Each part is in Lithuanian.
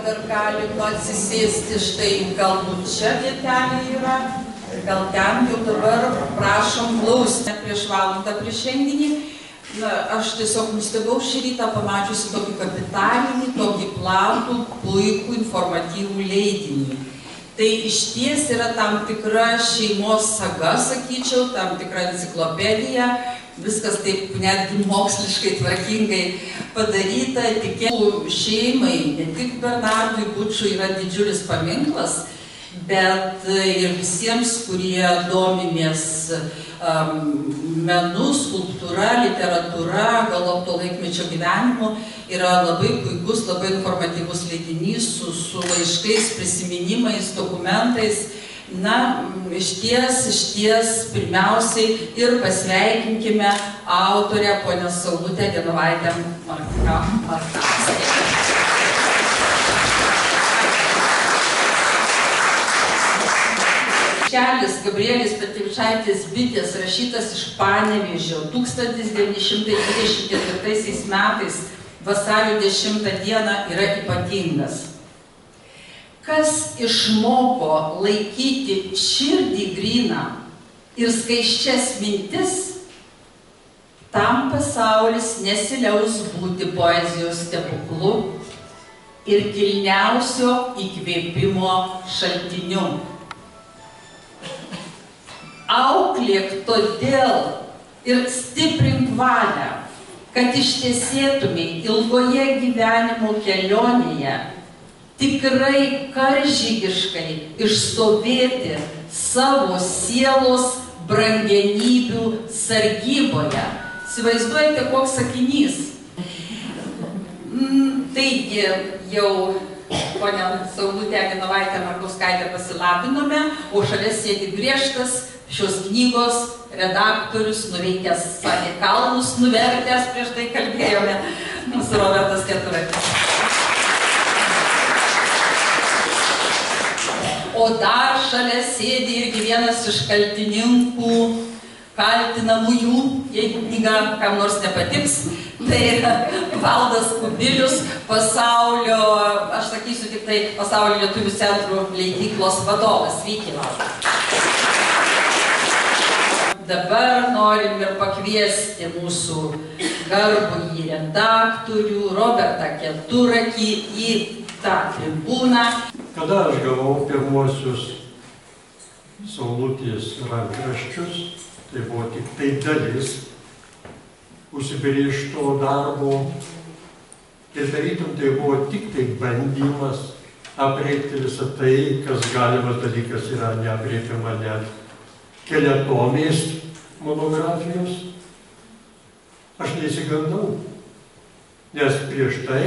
Dar galima atsisėsti, štai galbūt čia vietelė yra, gal ten jau dabar prašom klausti prieš valandą prieš renginį. Na, aš tiesiog nustebau šį rytą pamačiusi tokį kapitalinį, tokį platų, puikų, informatyvų leidinį. Tai išties yra tam tikra šeimos saga, sakyčiau, tam tikra enciklopedija, viskas taip netgi moksliškai tvarkingai padaryta. Tikėtų šeimai, ne tik Bernardui Bučui yra didžiulis paminklas, bet ir visiems, kurie domimės menu, skulptūra, literatūra, galop to laikmečio gyvenimu, yra labai puikus, labai informatyvus leidinys su laiškais, prisiminimais, dokumentais. Na, išties, pirmiausiai ir pasveikinkime autorę ponę Saulutę Genovaitę Markauskę. Gabrielės Petkevičaitės bitės, rašytas iš Panevėžio 1924 metais vasario 10 dieną, yra ypatingas. Kas išmoko laikyti širdį gryną ir skaisčias mintis, tam pasaulis nesiliaus būti poezijos stebuklu ir kilniausio įkvėpimo šaltiniu. Auklėk todėl ir stiprink valią, kad ištesėtumei ilgoje gyvenimo kelionėje tikrai karžygiškai išstovėti savo sielos brangenybių sargyboje. Įsivaizduojate, koks sakinys? Taigi jau ponę Saulutę Genovaitę Markauskaitę pasilabinome, o šalia sėdi griežtas šios knygos redaktorius, nuveikęs, sakė, kalnus nuvertęs, prieš tai kalbėjome, mūsų Robertas Keturakis. O dar šalia sėdi irgi vienas iš kaltininkų, kaltinamųjų, jeigu knyga kam nors nepatiks, tai yra Valdas Kubilius, pasaulio, aš sakysiu tik tai, Pasaulio lietuvių centrų leidyklos vadovas. Sveiki, Valdas. Dabar norim ir pakviesti mūsų garbųjį redaktorių Robertą Keturakį į tą tribūną. Kada aš gavau pirmuosius Saulutės rankraščius, tai buvo tik tai dalis užsibrėžto darbo ir tarytum tai buvo tik tai bandymas aprėpti visą tai, kas galimas dalykas yra neaprėpiama net keliatomės monografijos. Aš neįsigandau, nes prieš tai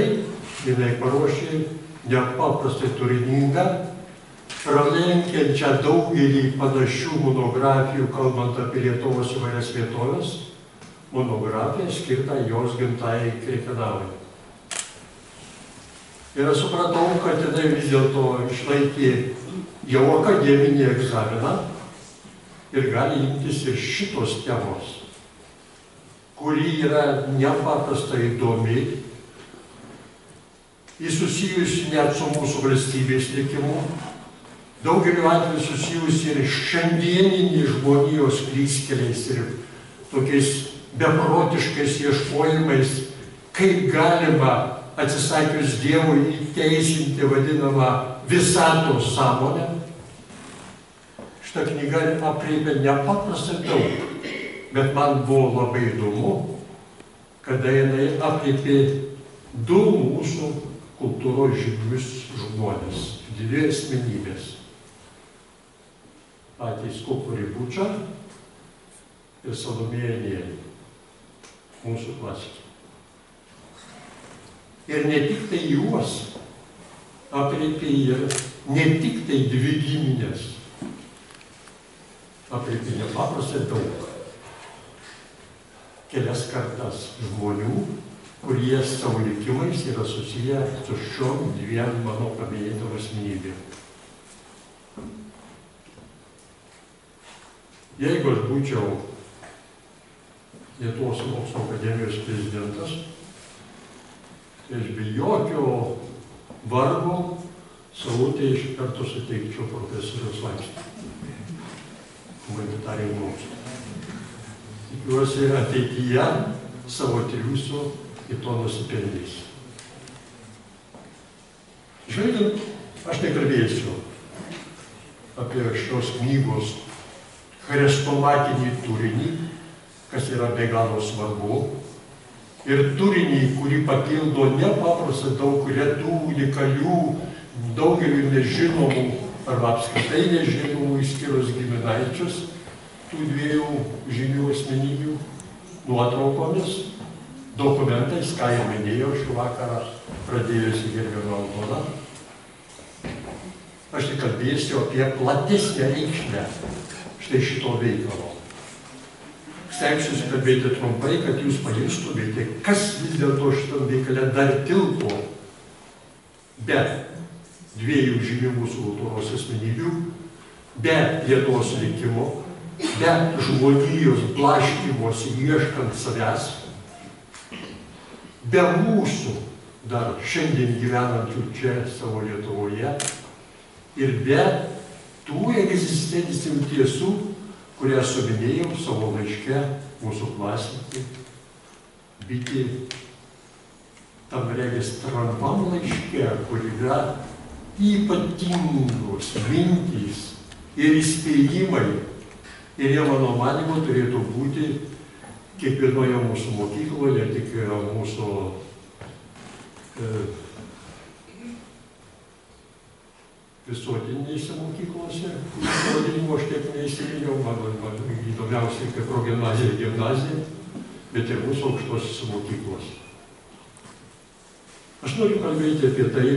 jinai paruošė nepaprastai turiningą, pralenkiančią daugelį panašių monografijų, kalbant apie Lietuvos įvairias vietovės, monografiją skirtą jos gimtajai Krekenavai. Ir aš supratau, kad jinai vis dėlto išlaikė jau akademinį egzaminą ir gali imtis ir šitos temos, kuri yra nepaprastai įdomi, jis susijusi net su mūsų valstybės likimu, daugeliu atveju susijusi ir šiandieniniais žmonijos klystkeliais ir tokiais beprotiškais ieškojimais, kaip galima atsisakius Dievui įteisinti vadinamą visatos sąmonę. Šitą knygą aprėpė nepaprastai daug, bet man buvo labai įdomu, kada jinai aprėpė du mūsų kultūros žymius žmonės, dvi asmenybės. Patį skulptorių Bučą ir Salomėją Nėrį, mūsų klasikė. Ir ne tik tai juos aprėpė ir ne tik tai dvi giminės, aprėpė nepaprastai daug. Kelias kartas žmonių, kurie savo likimais yra susiję su šiom dviem mano paminėtom asmenybėm. Jeigu aš būčiau Lietuvos mokslo akademijos prezidentas, tai aš be jokio vargo Savutei iš karto suteikčiau profesoriaus laipsnį humanitarinių mokslų. Tikiuosi ateityje savo triūsų į to nusipelnys. Žvelgiant, aš nekalbėsiu apie šios knygos chrestomatinį turinį, kas yra be galo svarbu, ir turinį, kurį papildo nepaprastai daug retų, unikalių, daugeliu nežinomų arba apskritai nežinomų išskyrus giminaičius tų dviejų žymių asmenybių nuotraukomis, dokumentais, ką jau minėjau šį vakarą, pradėjusi gerbiama Aldona. Aš tik kalbėsiu apie platesnę reikšmę štai šito veikalo. Stengsiuosi kalbėti trumpai, kad jūs pajustumėte, kas vis dėlto šitam veikale dar tilpo be dviejų žymių mūsų kultūros asmenybių, be Lietuvos likimo, be žmonijos blaškymosi ieškant savęs, be mūsų dar šiandien gyvenančių čia savo Lietuvoje ir be tų egzistencinių tiesų, kurią suminėjau savo laiške mūsų klasikai, biti tam regis trumpam laiške, kur yra ypatingos mintys ir įspėjimai. Ir jie, mano manymu, turėtų būti kiekvienoje mūsų mokykloje, tik mūsų visuotinėse mokyklose, pavadinimo aš tiek neįsiminiau, man įdomiausiai kaip progimnazija ir gimnazija, bet ir mūsų aukštosiose mokyklose. Aš noriu kalbėti apie tai,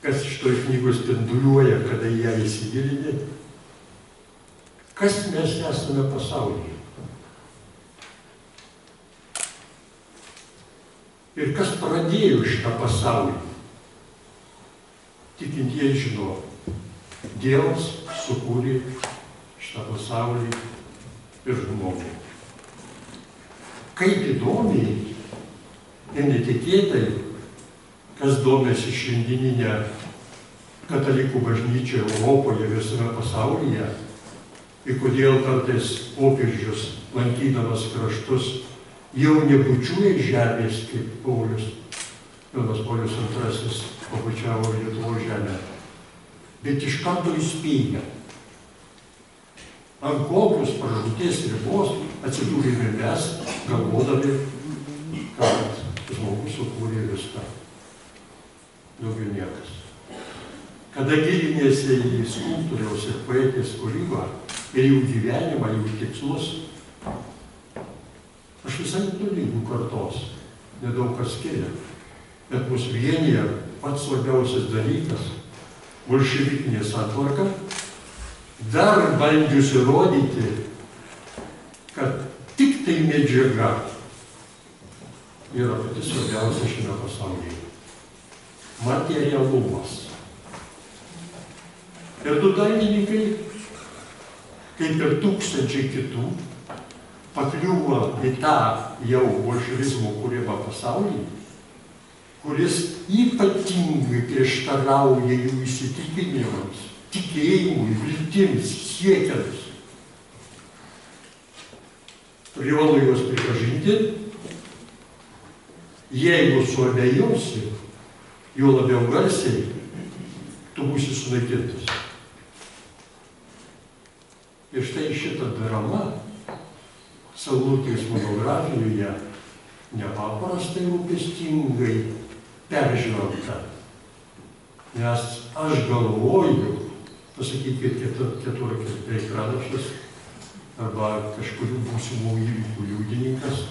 kas šitoj knygos spinduliuoja, kada ją įsigilini, kas mes esame pasaulyje. Ir kas pradėjo šitą pasaulį. Tikintieji žino, Dievas sukūrė šitą pasaulį ir žmogų. Kaip įdomiai ir netikėtai, kas domėsi šiandieninę katalikų bažnyčią Europoje, visame pasaulyje, ir kodėl kartais popiežius, lankydamas kraštus, jau nebučiuoja žemės kaip Paulius, Jonas Paulius II pabučiavo Lietuvos žemę, bet iš karto įspėja, ant kokios pražūties ribos atsidūrėme mes, galvodami, kad žmogus sukūrė viską. Daugiau niekas. Kada gilinėsi į skulptoriaus ir poetės kūrybą ir jų gyvenimą, jų tikslus, aš visai toli jų kartos, nedaug kas skiria, bet mus vienyje pats svarbiausias dalykas – bolševikinė santvarka, dar bandžius įrodyti, kad tik tai medžiaga yra pati svarbiausia šiame pasaulyje. Materialumas. Ir du dailininkai, kaip ir tūkstančiai kitų, pakliuvo į tą jau bolševizmo kūrimą pasaulį, kuris ypatingai prieštarauja jų įsitikinimams, tikėjimui, viltims, siekiams. Privalu juos pripažinti, jeigu suabejosi, juo labiau garsiai, tu būsi sunaikintas. Ir štai šita drama Saulutės monografijoje nepaprastai rūpestingai peržvelgta. Nes aš galvoju, pasakykit keturkės pranašas arba kažkurių būsimų įvykių liudininkas,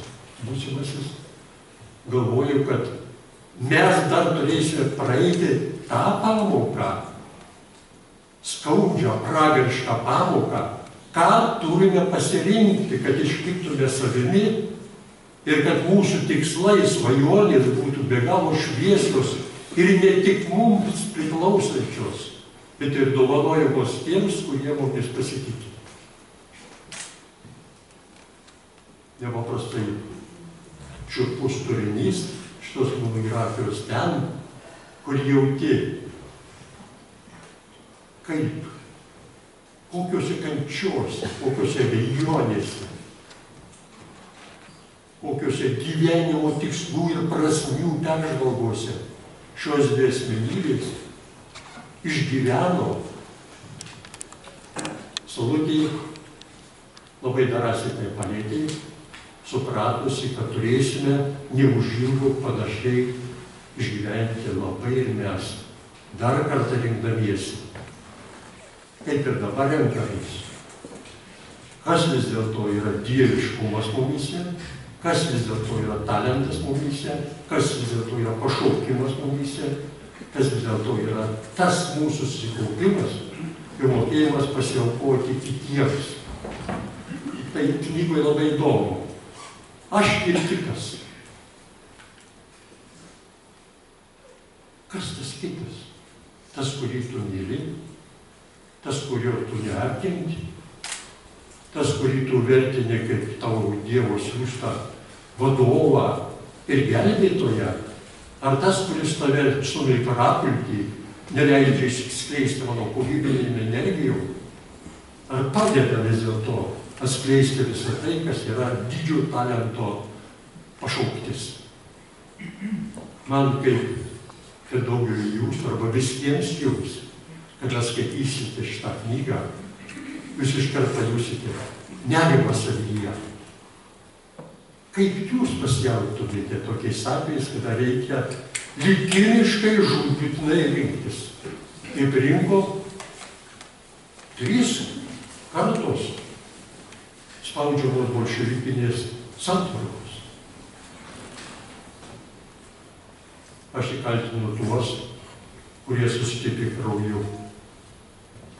būsimasis, galvoju, kad mes dar turėsime praeiti tą pamoką, skaudžią, pragarišką pamoką, ką turime pasirinkti, kad išliktume savimi ir kad mūsų tikslai, svajonės būtų be galo šviesios ir ne tik mums priklausančios, bet ir dovanojamos tiems, kurie mumis pasitikė. nepaprastai šiurpus turinys šitos monografijos ten, kur jauti, kaip, kokiuose kančiuose, kokiuose abejonėse, kokiuose gyvenimo tikslų ir prasmių peržvalgose šios dvi asmenybės išgyveno. Saulutė labai drąsiai tai palietė, supratusi, kad turėsime neužilgo panašiai išgyventi labai ir mes, dar kartą rinkdamiesi, kaip ir dabar renkamės. Kas vis dėlto yra dieviškumas mumyse, kas vis dėlto yra talentas mumyse, kas vis dėlto yra pašaukimas mumyse, kas vis dėlto yra tas mūsų susikaupimas ir mokėjimas pasiaukoti kitiems. Tai knygoje labai įdomu. Aš ir kitas. Kas tas kitas? Tas, kurį tu myli, tas, kurio tu neapkenti, tas, kurį tu vertini kaip tavo Dievo siųstą vadovą ir gelbėtoją, ar tas, kuris tave stumia į prapultį, neleidžia išskleisti mano kūrybinėm energijom, ar padeda vis dėlto atskleisti visą tai, kas yra didžio talento pašauktis. Man kaip daugeliu jūsų, arba visiems jums, kad skaitysite šitą knygą, jūs iškart pajusite nerimą savyje. Kaip jūs pasijautumėte tokiais atvejais, kada reikia likimiškai žūtbūtinai rinktis, kaip rinko 3 kartos spaudžiamos bolševikinės santvarkos. Aš įkaltinu tuos, kurie susitepė krauju,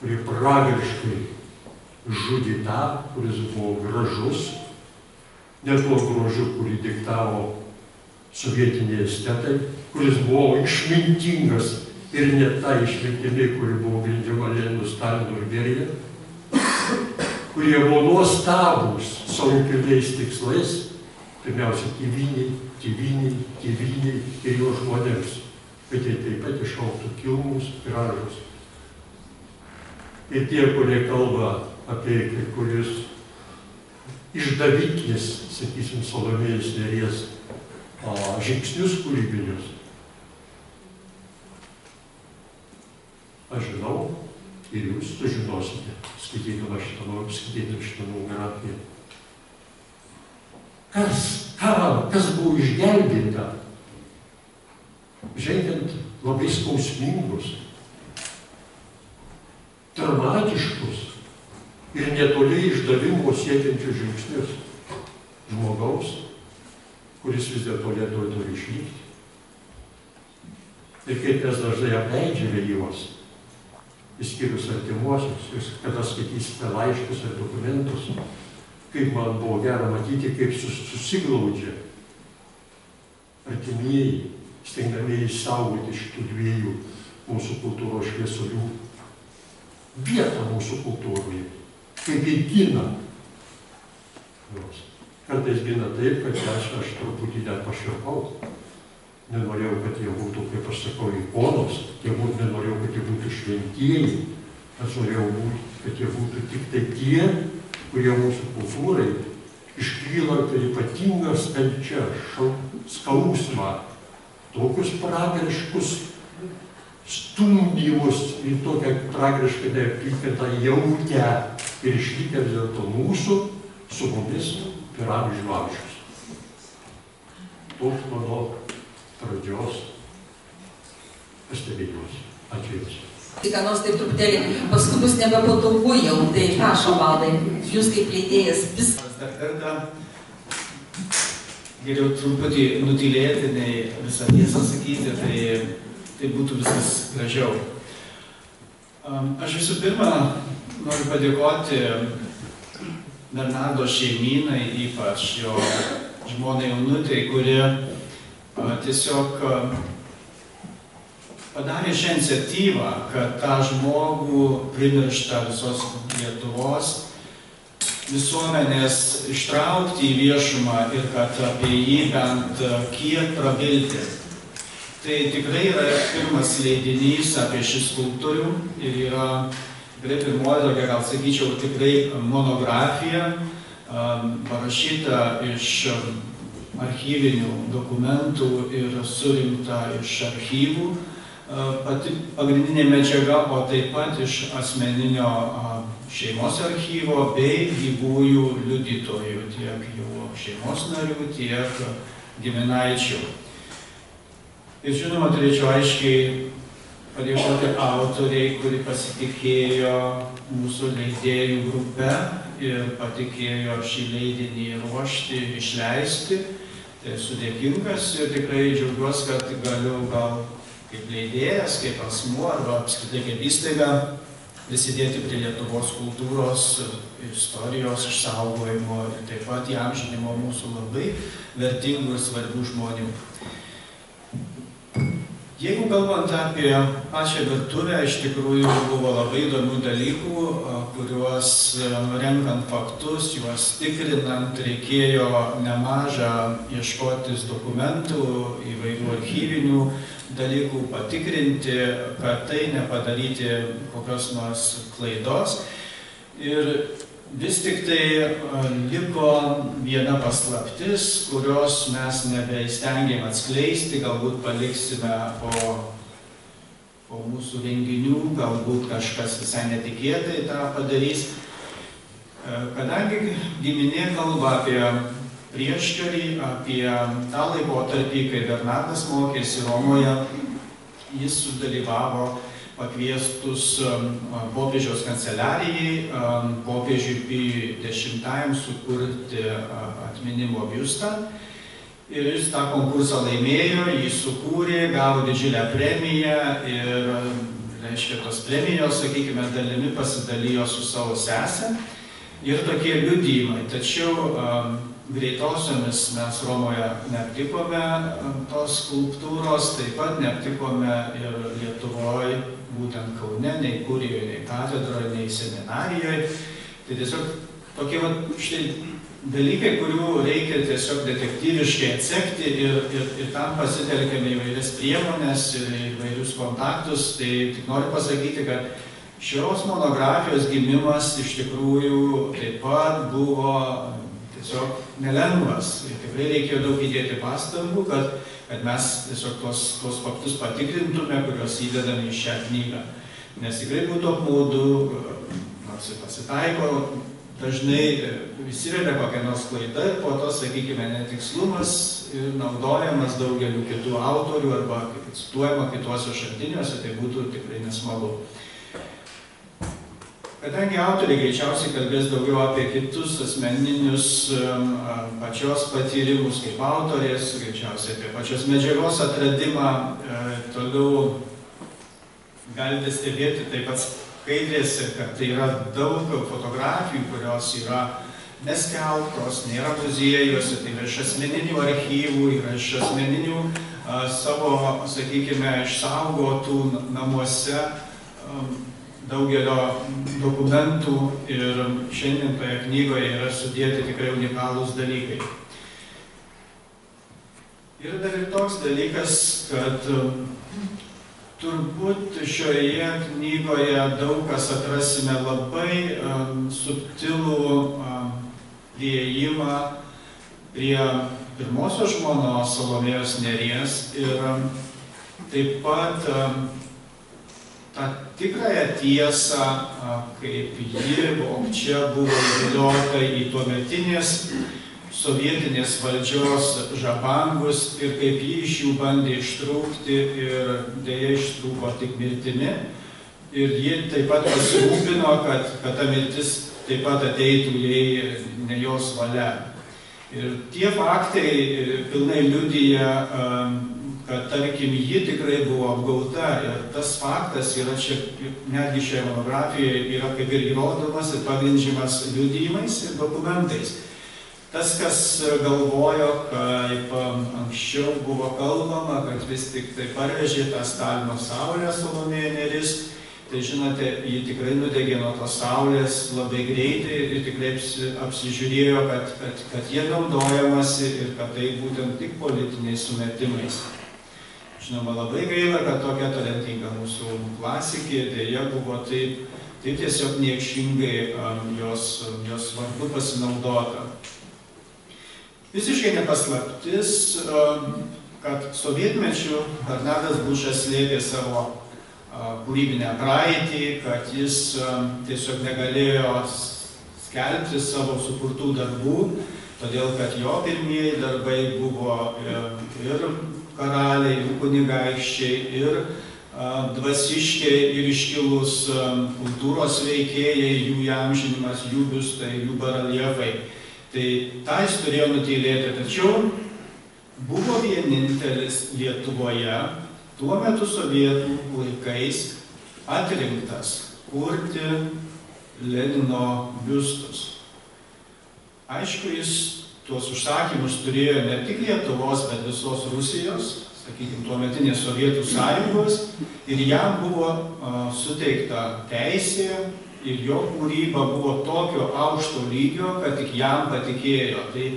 kurie pragariškai žudė tą, kuris buvo gražus, ne tuo grožiu, kurį diktavo sovietiniai estetai, kuris buvo išmintingas ir ne ta išmintimi, kuri buvo grindžiama Lenino, Stalino ir Berija, kurie buvo nuostabūs savo kilniais tikslais, pirmiausia, tėvynei ir jo žmonėms, kad jie taip pat išaugtų kilnūs, gražūs. Ir tie, kurie kalba apie kai kurius išdavikės, sakysim, Salomėjos Nėries žingsnius kūrybinius, aš žinau ir jūs sužinosite, skaitydama šitą monografiją. Kas buvo išgelbėta, žengiant labai skausmingus, dramatiškus ir netoli išdavimo siekiančius žingsnius žmogaus, kuris vis dėlto Lietuvai turi išlikti. Ir kaip mes dažnai apleidžiame juos, išskyrus artimuosius, kada skaitysite laiškus ar dokumentus, kaip man buvo gera matyti, kaip susiglaudžia artimieji, stengdamieji saugoti šitų dviejų mūsų kultūros šviesulių vietą mūsų kultūroje, kaip jie gina juos. Kartais gina taip, kad aš truputį net paširpau. Nenorėjau, kad jie būtų, kaip aš sakau, ikonos, nenorėjau, kad jie būtų šventieji, aš norėjau, kad jie būtų tik tai tie, kurie mūsų kultūrai iškyla per ypatingą stalčią, skausmą, tokius pragariškus stumdymus į tokią pragarišką neapykantą jautę ir išlikę vis dėlto mūsų su mumis per amžių amžius. Toks mano pradžios pastebėjimas. Ačiū Jums. Tai ką nors taip truputėlį, paskui bus nebepatogu jau, tai prašom, Valdai, jūs kaip leidėjas viskas. Dar kartą geriau truputį nutylėti, nei visą tiesą sakyti, tai būtų viskas gražiau. Aš visų pirma noriu padėkoti Bernardo šeimynai, ypač jo žmonai Onutei, kuri tiesiog padarė šią iniciatyvą, kad tą žmogų primirštą visos Lietuvos visuomenės ištraukti į viešumą ir kad apie jį bent kiek prabilti. Tai tikrai yra pirmas leidinys apie šį skulptorių ir yra tikrai pirmoji tokia, gal sakyčiau, tikrai monografija, parašyta iš archyvinių dokumentų ir surinkta iš archyvų. Pati pagrindinė medžiaga, o taip pat iš asmeninio šeimos archyvo bei gyvųjų liudytojų, tiek jų šeimos narių, tiek giminaičių. Ir žinoma, turėčiau aiškiai padėkoti autoriai, kuri pasitikėjo mūsų leidėjų grupe ir patikėjo šį leidinį ruošti ir išleisti. Tai esu dėkingas ir tikrai džiaugiuosi, kad galiu gal kaip leidėjas, kaip asmuo arba apskritai kaip įstaiga prisidėti prie Lietuvos kultūros, istorijos išsaugojimo ir taip pat įamžinimo mūsų labai vertingų ir svarbių žmonių. Jeigu kalbant apie pačią virtuvę, iš tikrųjų buvo labai įdomių dalykų, kuriuos renkant faktus, juos tikrinant, reikėjo nemažą ieškotis dokumentų, įvairių archyvinių dalykų, patikrinti, kad tai nepadaryti kokios nors klaidos. Ir vis tik tai liko viena paslaptis, kurios mes nebeįstengėm atskleisti, galbūt paliksime po mūsų renginių, galbūt kažkas visai netikėtai tą padarys. Kadangi giminė kalba apie prieškarį, apie tą laikotarpį, kai Bernardas mokėsi Romoje, jis sudalyvavo pakviestus popiežiaus kanceliarijai, popiežiui Pijui X sukurti atminimo biustą. Ir jis tą konkursą laimėjo, jį sukūrė, gavo didžiulę premiją ir, reiškia, tos premijos, sakykime, dalimi pasidalijo su savo sese. Ir tokie liudijimai. Tačiau greitosiomis mes Romoje neaptikome tos skulptūros, taip pat neaptikome ir Lietuvoje, būtent Kaune, nei Kurijoje, nei katedroje, nei seminarijoje. Tai tiesiog tokie štai dalykai, kurių reikia tiesiog detektyviškai atsekti ir tam pasitelkėme įvairias priemonės ir įvairius kontaktus. Tai tik noriu pasakyti, kad šios monografijos gimimas iš tikrųjų taip pat buvo tiesiog nelengvas. Ir tikrai reikėjo daug įdėti pastangų, kad mes tiesiog tos faktus patikrintume, kuriuos įdedame į šią knygą. Nes tikrai būtų apmaudu, nors ir pasitaiko, dažnai įsivelia kokia nors klaida ir po to, sakykime, netikslumas ir naudojamas daugeliu kitų autorių arba cituojama kituose šaltiniuose, tai būtų tikrai nesmagu. Kadangi autoriai greičiausiai kalbės daugiau apie kitus asmeninius pačios patyrimus kaip autorės, greičiausiai apie pačios medžiagos atradimą, toliau galite stebėti taip pat skaidrėse, kad tai yra daug fotografijų, kurios yra neskelbtos, nėra muziejuose, tai yra iš asmeninių archyvų, yra iš asmeninių savo, sakykime, išsaugotų namuose daugelio dokumentų ir šiandien toje knygoje yra sudėti tikrai unikalūs dalykai. Ir dar ir toks dalykas, kad turbūt šioje knygoje daug kas atrasime labai subtilų priėjimą prie pirmosios žmonos Salomėjos Nėries ir taip pat tą tikrąją tiesą, kaip ji čia buvo įviliota į tuometinės sovietinės valdžios žabangus ir kaip ji iš jų bandė ištrūkti ir dėja ištrūko tik mirtimi. Ir ji taip pat pasirūpino, kad ta mirtis taip pat ateitų jai ne jos valia. Ir tie faktai pilnai liudija, kad, tarkim, ji tikrai buvo apgauta ir tas faktas yra čia, netgi šioje monografijoje, yra kaip ir įrodomas ir pagrindžiamas liudijimais ir dokumentais. Tas, kas galvojo, kaip anksčiau buvo kalbama, kad vis tik tai parvežė tą Stalino saulę Salomėja Nėris, tai tai žinote, ji tikrai nudegė nuo tos saulės labai greitai ir tikrai apsižiūrėjo, kad jie naudojamasi ir kad tai būtent tik politiniais sumetimais. Žinoma, labai gaila, kad tokia talentinga mūsų klasikė dėja buvo taip tiesiog niekšingai jos vardu pasinaudota. Visiškai nepaslaptis, kad sovietmečiu Bernardas Bučas slėpė savo kūrybinę praeitį, kad jis tiesiog negalėjo skelbti savo sukurtų darbų, todėl kad jo pirmieji darbai buvo ir karaliai, ir kunigaikščiai, ir dvasiškiai, ir iškilus kultūros veikėjai, jų įamžinimas, jų biustai, jų bareljefai. Tai tą jis turėjo nutylėti, tačiau buvo vienintelis Lietuvoje tuo metu sovietų laikais atrinktas kurti Lenino biustus. Aišku, jis tuos užsakymus turėjo ne tik Lietuvos, bet visos Rusijos, sakykime, tuometinės Sovietų sąjungos, ir jam buvo suteikta teisė ir jo kūryba buvo tokio aukšto lygio, kad tik jam patikėjo. Tai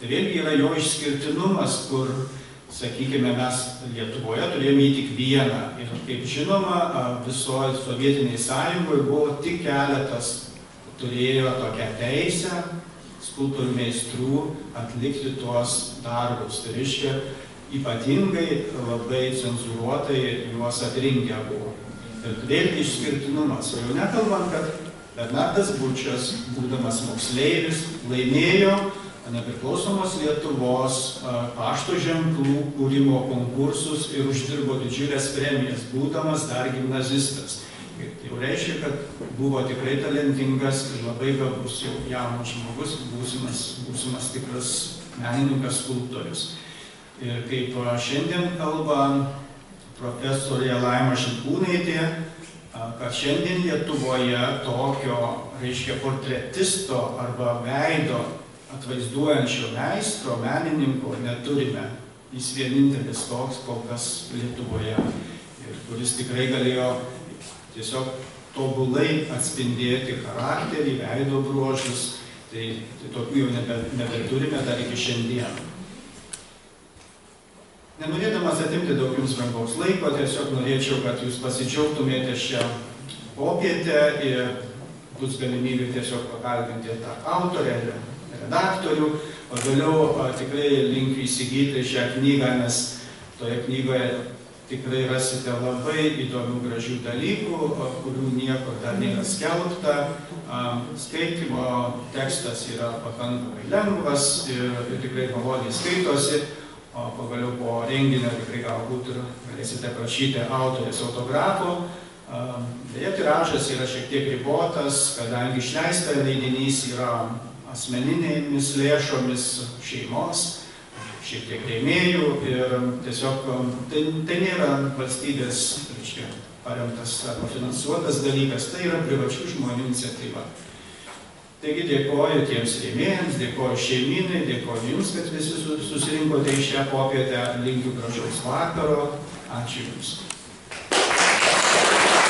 vėlgi yra jo išskirtinumas, kur, sakykime, mes Lietuvoje turėjome jį tik vieną. Ir kaip žinoma, visoje Sovietiniai sąjungoje buvo tik keletas, turėjo tokią teisę skulptorių meistrų atlikti tuos darbus. Tai reiškia, ypatingai labai cenzūruotai juos atrinkę buvo. Ir vėlgi išskirtinumas. Jau nekalbant, kad Bernardas Bučas, būdamas moksleivis, laimėjo nepriklausomos Lietuvos pašto ženklų kūrimo konkursus ir uždirbo didžiulės premijas, būdamas dar gimnazistas. Ir tai jau reiškia, kad buvo tikrai talentingas ir labai gabus jau jaunas žmogus, būsimas tikras menininkas, skulptorius. Ir kaip šiandien kalba profesorė Laima Šimkūnaitė, kad šiandien Lietuvoje tokio, reiškia, portretisto arba veido atvaizduojančio meistro, menininko neturime. Jis vienintelis toks kol kas Lietuvoje, ir kuris tikrai galėjo tiesiog tobulai atspindėti charakterį, veido bruožus. Tai tokių jau nebeturime dar iki šiandien. Nenorėdamas atimti daug jums brangaus laiko, tiesiog norėčiau, kad jūs pasidžiaugtumėte šią popietę ir bus galimybė tiesiog pakalbinti tą autorę ir redaktorių. O vėliau tikrai linkiu įsigyti šią knygą, nes toje knygoje tikrai rasite labai įdomių, gražių dalykų, kurių niekur dar nėra skelbta. Skaitymo tekstas yra pakankamai lengvas ir tikrai maloniai skaitosi. O pagaliau po renginio tikrai galbūt ir galėsite prašyti autorės autografų. Deja, tiražas yra šiek tiek ribotas, kadangi išleista leidinys yra asmeninėmis lėšomis šeimos, šiek tiek rėmėjų ir tiesiog tai nėra valstybės, reiškia, paremtas arba finansuotas dalykas, tai yra privačių žmonių iniciatyva. Taigi dėkoju tiems rėmėjams, dėkoju šeimynai, dėkoju jums, kad visi susirinkote į šią popietę, linkiu gražaus vakaro, ačiū jums.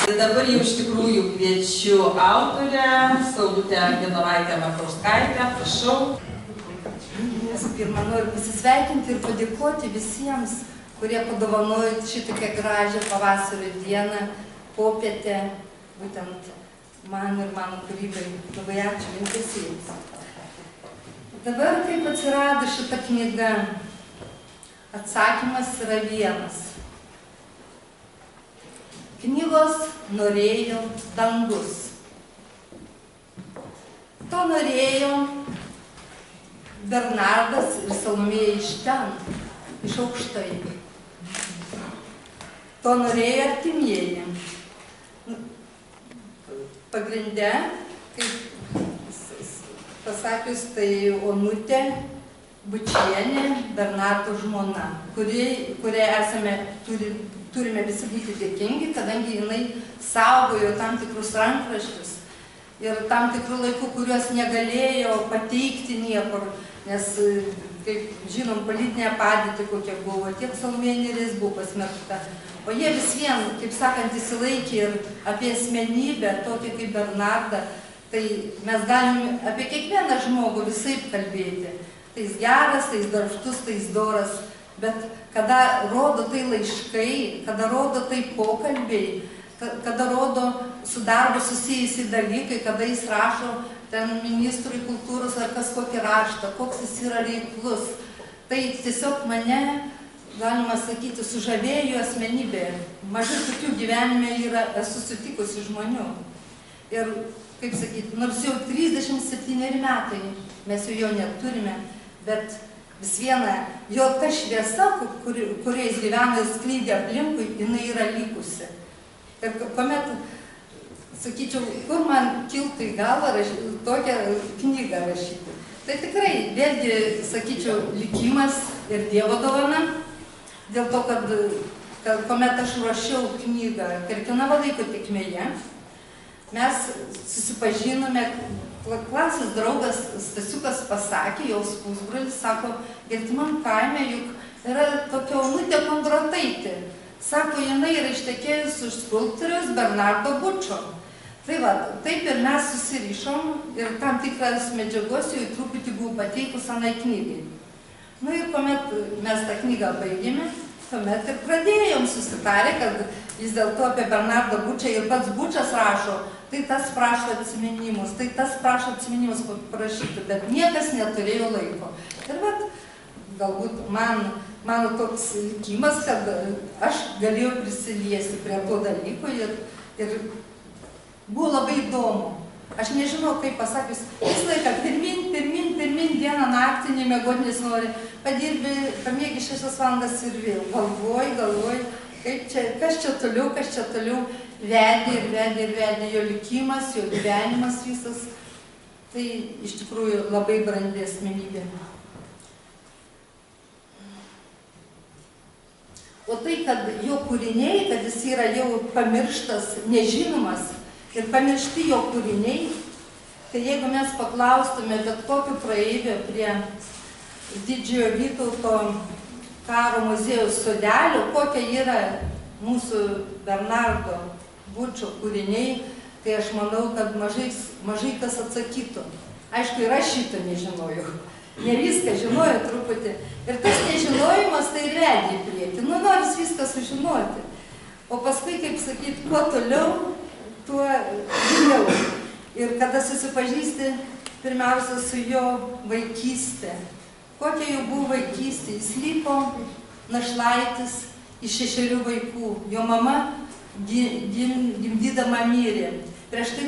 Dabar jau iš tikrųjų kviečiu autorę, Saulutę Genovaitę Markauskaitę, prašau. Visų pirma, noriu pasisveikinti ir padėkoti visiems, kurie padovanojo šitokią gražią pavasario dieną, popietę, būtent man ir mano kūrybai. Labai ačiū jums visiems. Dabar, kaip atsirado šita knyga, atsakymas yra vienas. Knygos norėjo dangus. To norėjo Bernardas ir Salomėja iš ten, iš aukštai. To norėjo artimieji. Pagrinde, kaip pasakius, tai Onutė Bučienė, Bernardo žmona, kuriai turime visi būti dėkingi, kadangi jinai saugojo tam tikrus rankraščius ir tam tikrų laikų, kuriuos negalėjo pateikti niekur, nes, kaip žinom, politinė padėtį kokia buvo, tiek Salomėja Nėris buvo pasmerkta, O jie vis vien, kaip sakant, įsilaikė ir apie asmenybę, tokį kaip Bernardą, tai mes galim apie kiekvieną žmogų visaip kalbėti. Tai jis geras, tai jis darbštus, tai jis doras, bet kada rodo tai laiškai, kada rodo tai pokalbiai, kada rodo su darbu susijusi dalykai, kada jis rašo ten ministrui kultūros ar kas kokį raštą, koks jis yra reiklus. Tai tiesiog mane, galima sakyti, sužavėjo asmenybė. Mažai tokių gyvenime esu sutikusi žmonių. Ir, kaip sakyti, nors jau 37 metai, mes jau neturime, bet vis viena, jo ta šviesa, kuriais gyvena ir sklydė aplinkui, jinai yra likusi. Ir kuomet, sakyčiau, kur man kiltų į galvą tokią knygą rašyti. Tai tikrai, vėlgi, sakyčiau, likimas ir Dievo dovana, dėl to, kad kuomet aš ruošiau knygą Kerkenavo laiko tėkmėje, mes susipažinome, klasės draugas Stasiukas pasakė, jos pusbrolis, sako, Gertimam kaime juk yra tokia Onutė Kondrataitė. Sako, jinai yra ištekėjus už skulptoriaus Bernardo Bučo. Tai va, taip ir mes susirišom ir tam tikras medžiagos jau truputį buvau pateikus anai knygai. Nu ir kuomet mes tą knygą baigėme, tuomet ir pradėjom susitarę, kad vis dėlto apie Bernardą Bučą ir pats Bučas rašo, tai tas prašo atsiminimus, tai tas prašo atsiminimus parašyti, bet niekas neturėjo laiko. Ir vat, galbūt mano toks likimas, kad aš galėjau prisiliesti prie to dalyko ir buvo labai įdomu. Aš nežinau, kaip pasakius, vis laiką pirmin dieną naktį nemiegot nesinori, padirbi, pamiegi 6 valandas ir vėl galvoji, kas čia toliau vedė jo likimas, jo gyvenimas visas. Tai iš tikrųjų labai brandi asmenybė. O tai, kad jo kūriniai, kad jis yra jau pamirštas, nežinomas ir pamiršti jo kūriniai, tai jeigu mes paklaustume bet kokio praeivio prie Didžiojo Vytauto karo muziejaus sodelio, kokia yra mūsų Bernardo Bučo kūriniai, tai aš manau, kad mažai kas atsakytų. Aišku, ir aš šito nežinojau. Ne viską žinojo truputį. Ir tas nežinojimas tai vedė į priekį. Nu, noris viską sužinoti. O paskui, kaip sakyti, kuo toliau, tuo giliau. Ir kada susipažįsti pirmiausia su jo vaikystė. Kokia jau buvo vaikystė. Jis liko našlaitis iš 6 vaikų. Jo mama gimdydama mirė. Prieš tai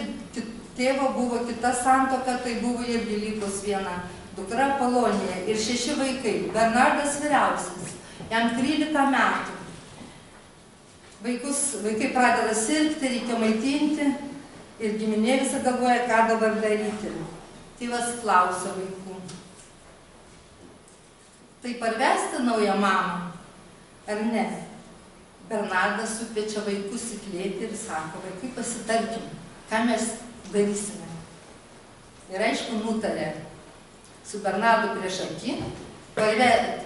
tėvo buvo kita santuoka, tai buvo irgi likus viena dukra Polonija ir 6 vaikai. Bernardas vyriausias, jam 13 metų. Vaikai pradeda sirgti, reikia maitinti ir giminė visą galvoja, ką dabar daryti. Tėvas klausia vaikų. Tai parvesti naują mamą, ar ne? Bernardas sukviečia vaikus į klėtį ir sako, vaikai pasitarkim, ką mes darysime. Ir aišku, nutarė su Bernardu prieš akį,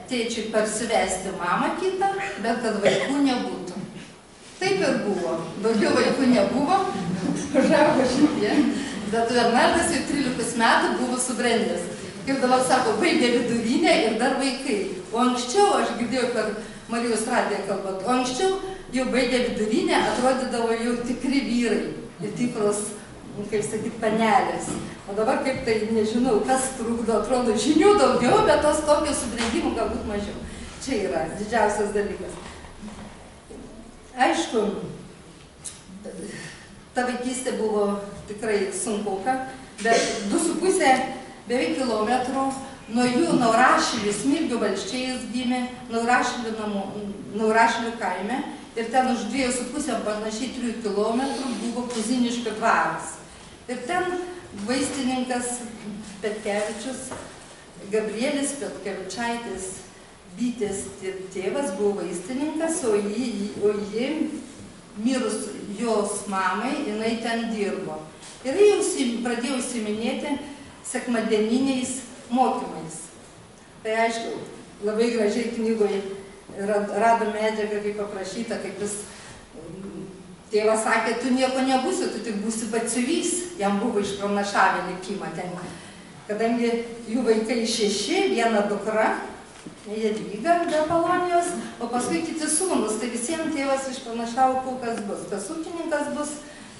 tėčiui parsivesti mamą kitą, bet kad vaikų nebūtų. Taip ir buvo. Daugiau vaikų nebuvo, užaugo šitie. Bet Bernardas jau 13 metų buvo subrendęs. Kaip dabar sako, baigė vidurinę ir dar vaikai. O anksčiau, aš girdėjau per Marijos radiją kalbant, o anksčiau jau baigė vidurinę, atrodydavo jau tikri vyrai ir tikros, kaip sakyt, panelės. O dabar kaip tai, nežinau, kas trukdo, atrodo, žinių daugiau, bet tos tokio subrendimų galbūt mažiau. Čia yra didžiausias dalykas. Aišku, ta vaikystė buvo tikrai sunkuka, bet 2,5 beveik kilometrų nuo jų Naurašilių, Smilgių valsčiais gimė, Naurašilių kaime, ir ten už 2,5 panašiai 3 kilometrų buvo Kuziniškio dvaras. Ir ten vaistininkas Petkevičius, Gabrielis Petkevičaitis, Bitės tėvas buvo vaistininkas, o ji, mirus jos mamai, jinai ten dirbo. Ir jie pradėjo užsiiminėti sekmadieniniais mokymais. Tai aišku, labai gražiai knygoje rado medžiagą, kaip paprašyta, kaip jis, tėvas sakė, tu nieko nebūsi, tu tik būsi batsiuvys, jam buvo išpranašavę likimą ten. Kadangi jų vaikai 6, viena dukra, Jadvyga be Polonijos, o paskui kiti sūnus, tai visiems tėvas išpranašavo, kas bus, kas ūkininkas bus,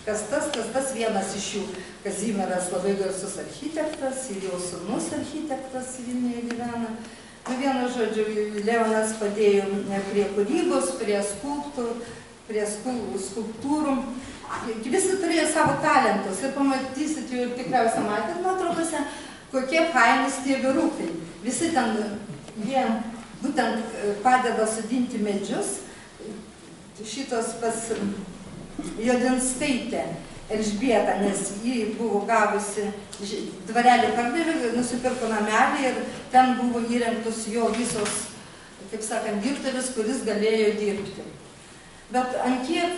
kas tas, vienas iš jų, Kazimieras labai garsus architektas, ir jo sūnus architektas Vilniuje gyvena. Nu, vienu žodžiu, Leonas padėjo prie kūrybos, prie skulptūrų. Visi turėjo savo talentus ir pamatysit, jau tikriausiai matėt nuotraukose, kokie fainis tie vyrukai. Visi ten, jie būtent padeda sodinti medžius. Šitos pas Jodinskaitė Elžbieta, nes jį buvo gavusi dvarelį pardavė, nusipirko namelį ir ten buvo įrengtos jo visos, kaip sakant, dirbtuvės, kuris galėjo dirbti. Bet ant kiek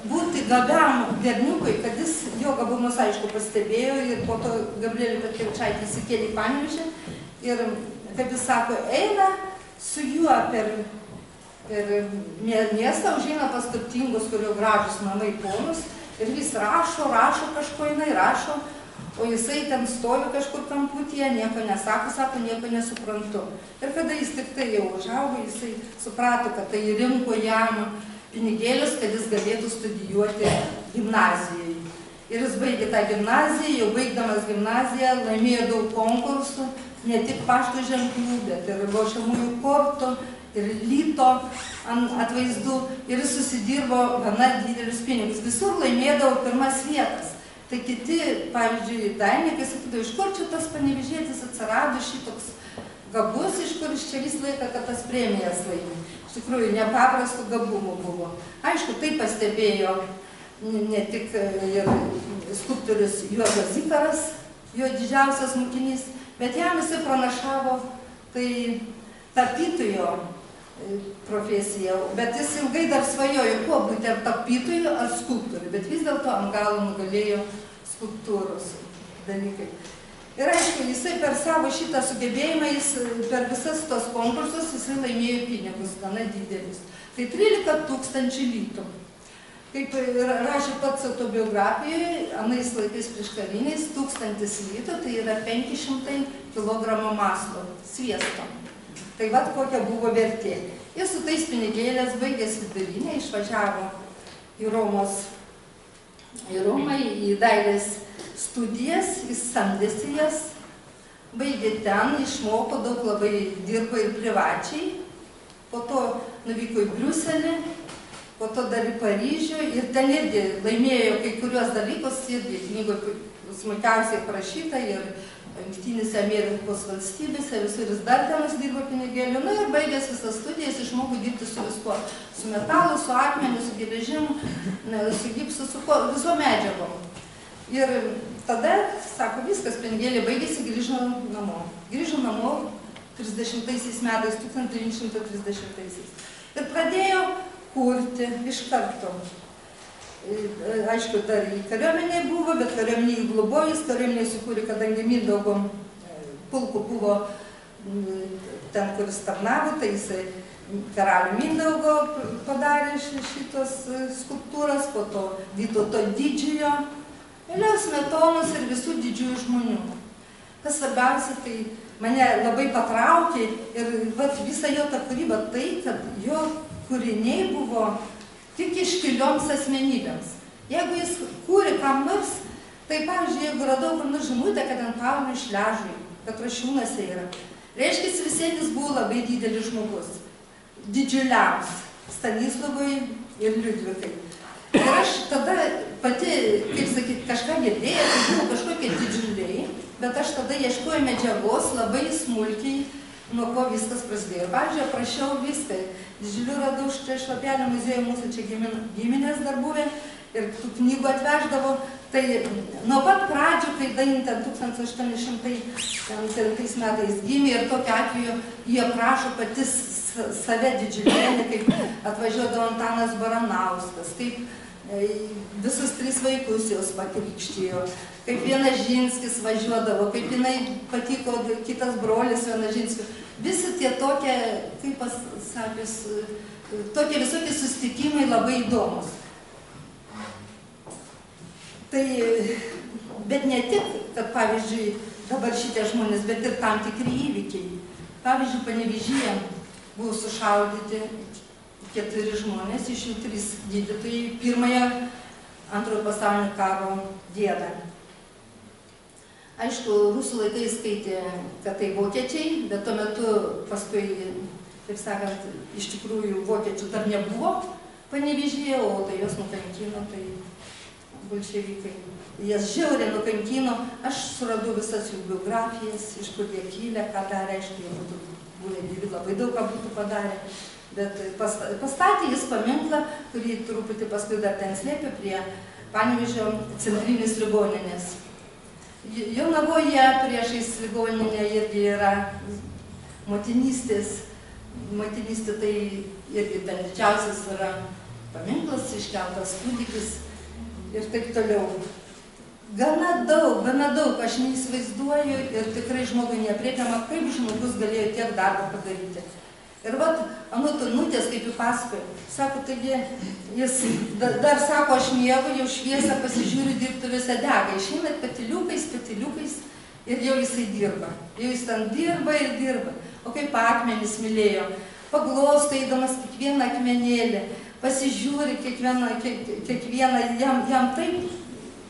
būti gabiam berniukui, kad jis jo gabumus aišku pastebėjo ir po to Gabrielė Petkevičaitė įsikėlė į Panevėžį ir, kaip jis sako, eina su juo per miestą, užeina pas turtingus, kurio gražus namai ponus ir vis rašo kažko, jinai rašo, o jisai ten stovi kažkur kamputyje, nieko nesako, sako, nieko nesuprantu. Ir kada jis tik tai jau užaugo, jisai suprato, kad tai rinko jam pinigėlius, kad jis galėtų studijuoti gimnazijoje. Ir jis baigė tą gimnaziją, jau baigdamas gimnaziją, laimėjo daug konkursų, ne tik pašto ženklų, bet ir ruošiamųjų kortų, ir lyto atvaizdų, ir jis susidirbo gana didelius pinigus. Visur laimėdavo pirmas vietas. Tai kiti, pavyzdžiui, dailininkai sakydavo, iš kur čia tas panevėžietis atsirado šitoks gabus, iš kur iš čia visą laiką, kad tas premijas laimė. Iš tikrųjų, nepaprastų gabumų buvo. Aišku, tai pastebėjo ne tik ir skulptorius Juozas Zikaras, jo didžiausias mokinys, bet jam jisai pranašavo tai tapytojo profesiją, bet jis ilgai dar svajojo, kuo būti ar tapytoju, ar skulptoriu, bet vis dėlto ant galo nugalėjo skulptūros dalykai. Ir aišku, jisai per savo šitą sugebėjimą, jis per visas tos konkursus, jisai laimėjo pinigus, gana didelius. Tai 13 000 litų. Kaip rašė pats autobiografijoje, anais laikais prieškariniais, 1000 litų, tai yra 500 kg maslo, sviesto. Tai vat kokia buvo vertė. Jis su tais pinigėlės baigęs vidurinę, išvažiavo į Romą, į dailės studijas, jis samdėsi jas, baigė ten, išmoko daug, labai dirbo ir privačiai, po to nuvyko į Briuselį, po to dar į Paryžių ir ten irgi laimėjo kai kuriuos dalykus, irgi knygoje smulkiausiai parašyta ir Jungtinėse Amerikos valstybėse, visur jis dar ten uždirbo pinigėlių, nu ir baigęs visas studijas, išmoko dirbti su viskuo, su metalu, su akmeniu, su geležimu, su gipsu, su viso medžiagom. Ir tada, sako, viskas, pinigėliai baigėsi, grįžo namo. Grįžo namo 1930 metais, 1930. Ir pradėjo kurti iš karto. Aišku, dar į kariuomenę buvo, bet kariuomenė jį globojo, jis kariuomenė sukūrė, kadangi Mindaugo pulku buvo ten, kuris tarnavo, tai jisai karalių Mindaugo padarė šitos skulptūras, po to Vytauto didžiojo, vėliau Smetonos ir visų didžiųjų žmonių. Kas svarbiausia, tai mane labai patraukė ir visa jo ta kūryba tai, kad jo kūriniai buvo tik iškilioms asmenybėms. Jeigu jis kūrė kam nors, tai pavyzdžiui, jeigu radau kur nors žinutę, kad ant kalno išležui, kad Rašiūnuose yra, reiškia, Visienis buvo labai didelis žmogus, didžiuliams, Stanislavui ir Liudvikai. Ir aš tada pati, kaip sakyt, kažką girdėjau, tai buvo kažkokie didžiuliai, bet aš tada ieškojau medžiagos labai smulkiai, nuo ko viskas prasidėjo. Pavyzdžiui, aprašiau viską. Didžiulių radau štai Šlapelio muziejuje, mūsų čia giminės dar buvę ir tų knygų atveždavo. Tai nuo pat pradžių, kai Dainta 1809 metais gimė ir tokiu atveju jie aprašo patys save didžiulėlį, kaip atvažiuodavo Antanas Baranauskas, kaip visus 3 vaikus jos pakrikštijo, kaip Vienožinskis važiuodavo, kaip jinai patiko kitas brolis Vienožinskis. Visi tie tokie, kaip pasakius, tokie visokie susitikimai labai įdomus. Tai, bet ne tik, kad pavyzdžiui, dabar šitie žmonės, bet ir tam tikri įvykiai. Pavyzdžiui, Panevėžyje buvo sušaudyti 4 žmonės, iš jų 3 gydytojai pirmojo, antrojo pasaulinio karo dieną. Aišku, rusų laikai skaitė, kad tai vokiečiai, bet tuo metu paskui, taip sakant, iš tikrųjų vokiečių dar nebuvo Panevėžyje, o tai jos nukankino, tai bolševikai. Jas žiauriai nukankino, aš suradau visas jų biografijas, iš kur jie kilę, ką darė, aišku, jie būtų buvę gyvi, labai daug ką būtų padarę. Bet pastatė jis paminklą, kurį truputį paskui dar ten slėpė prie Panevėžio centrinės ligoninės. Jonavoje priešais ligoninę irgi yra motinystė, tai irgi ten didžiausias yra paminklas, iškeltas kūdikis ir taip toliau. Gana daug, aš neįsivaizduoju ir tikrai žmogui neaprėpiama, kaip žmogus galėjo tiek darbo padaryti. Ir vat, anot Onutės, kaip jų pasakojo, sako, taigi, jis dar sako, aš miegu, jau šviesą pasižiūriu, dirbtuvėse dega, išeina petiliukais ir jau jisai dirba. Jau jis ten dirba, o kaip akmenys mylėjo, paglosto eidamas kiekvieną akmenėlį, pasižiūri kiekvieną jam taip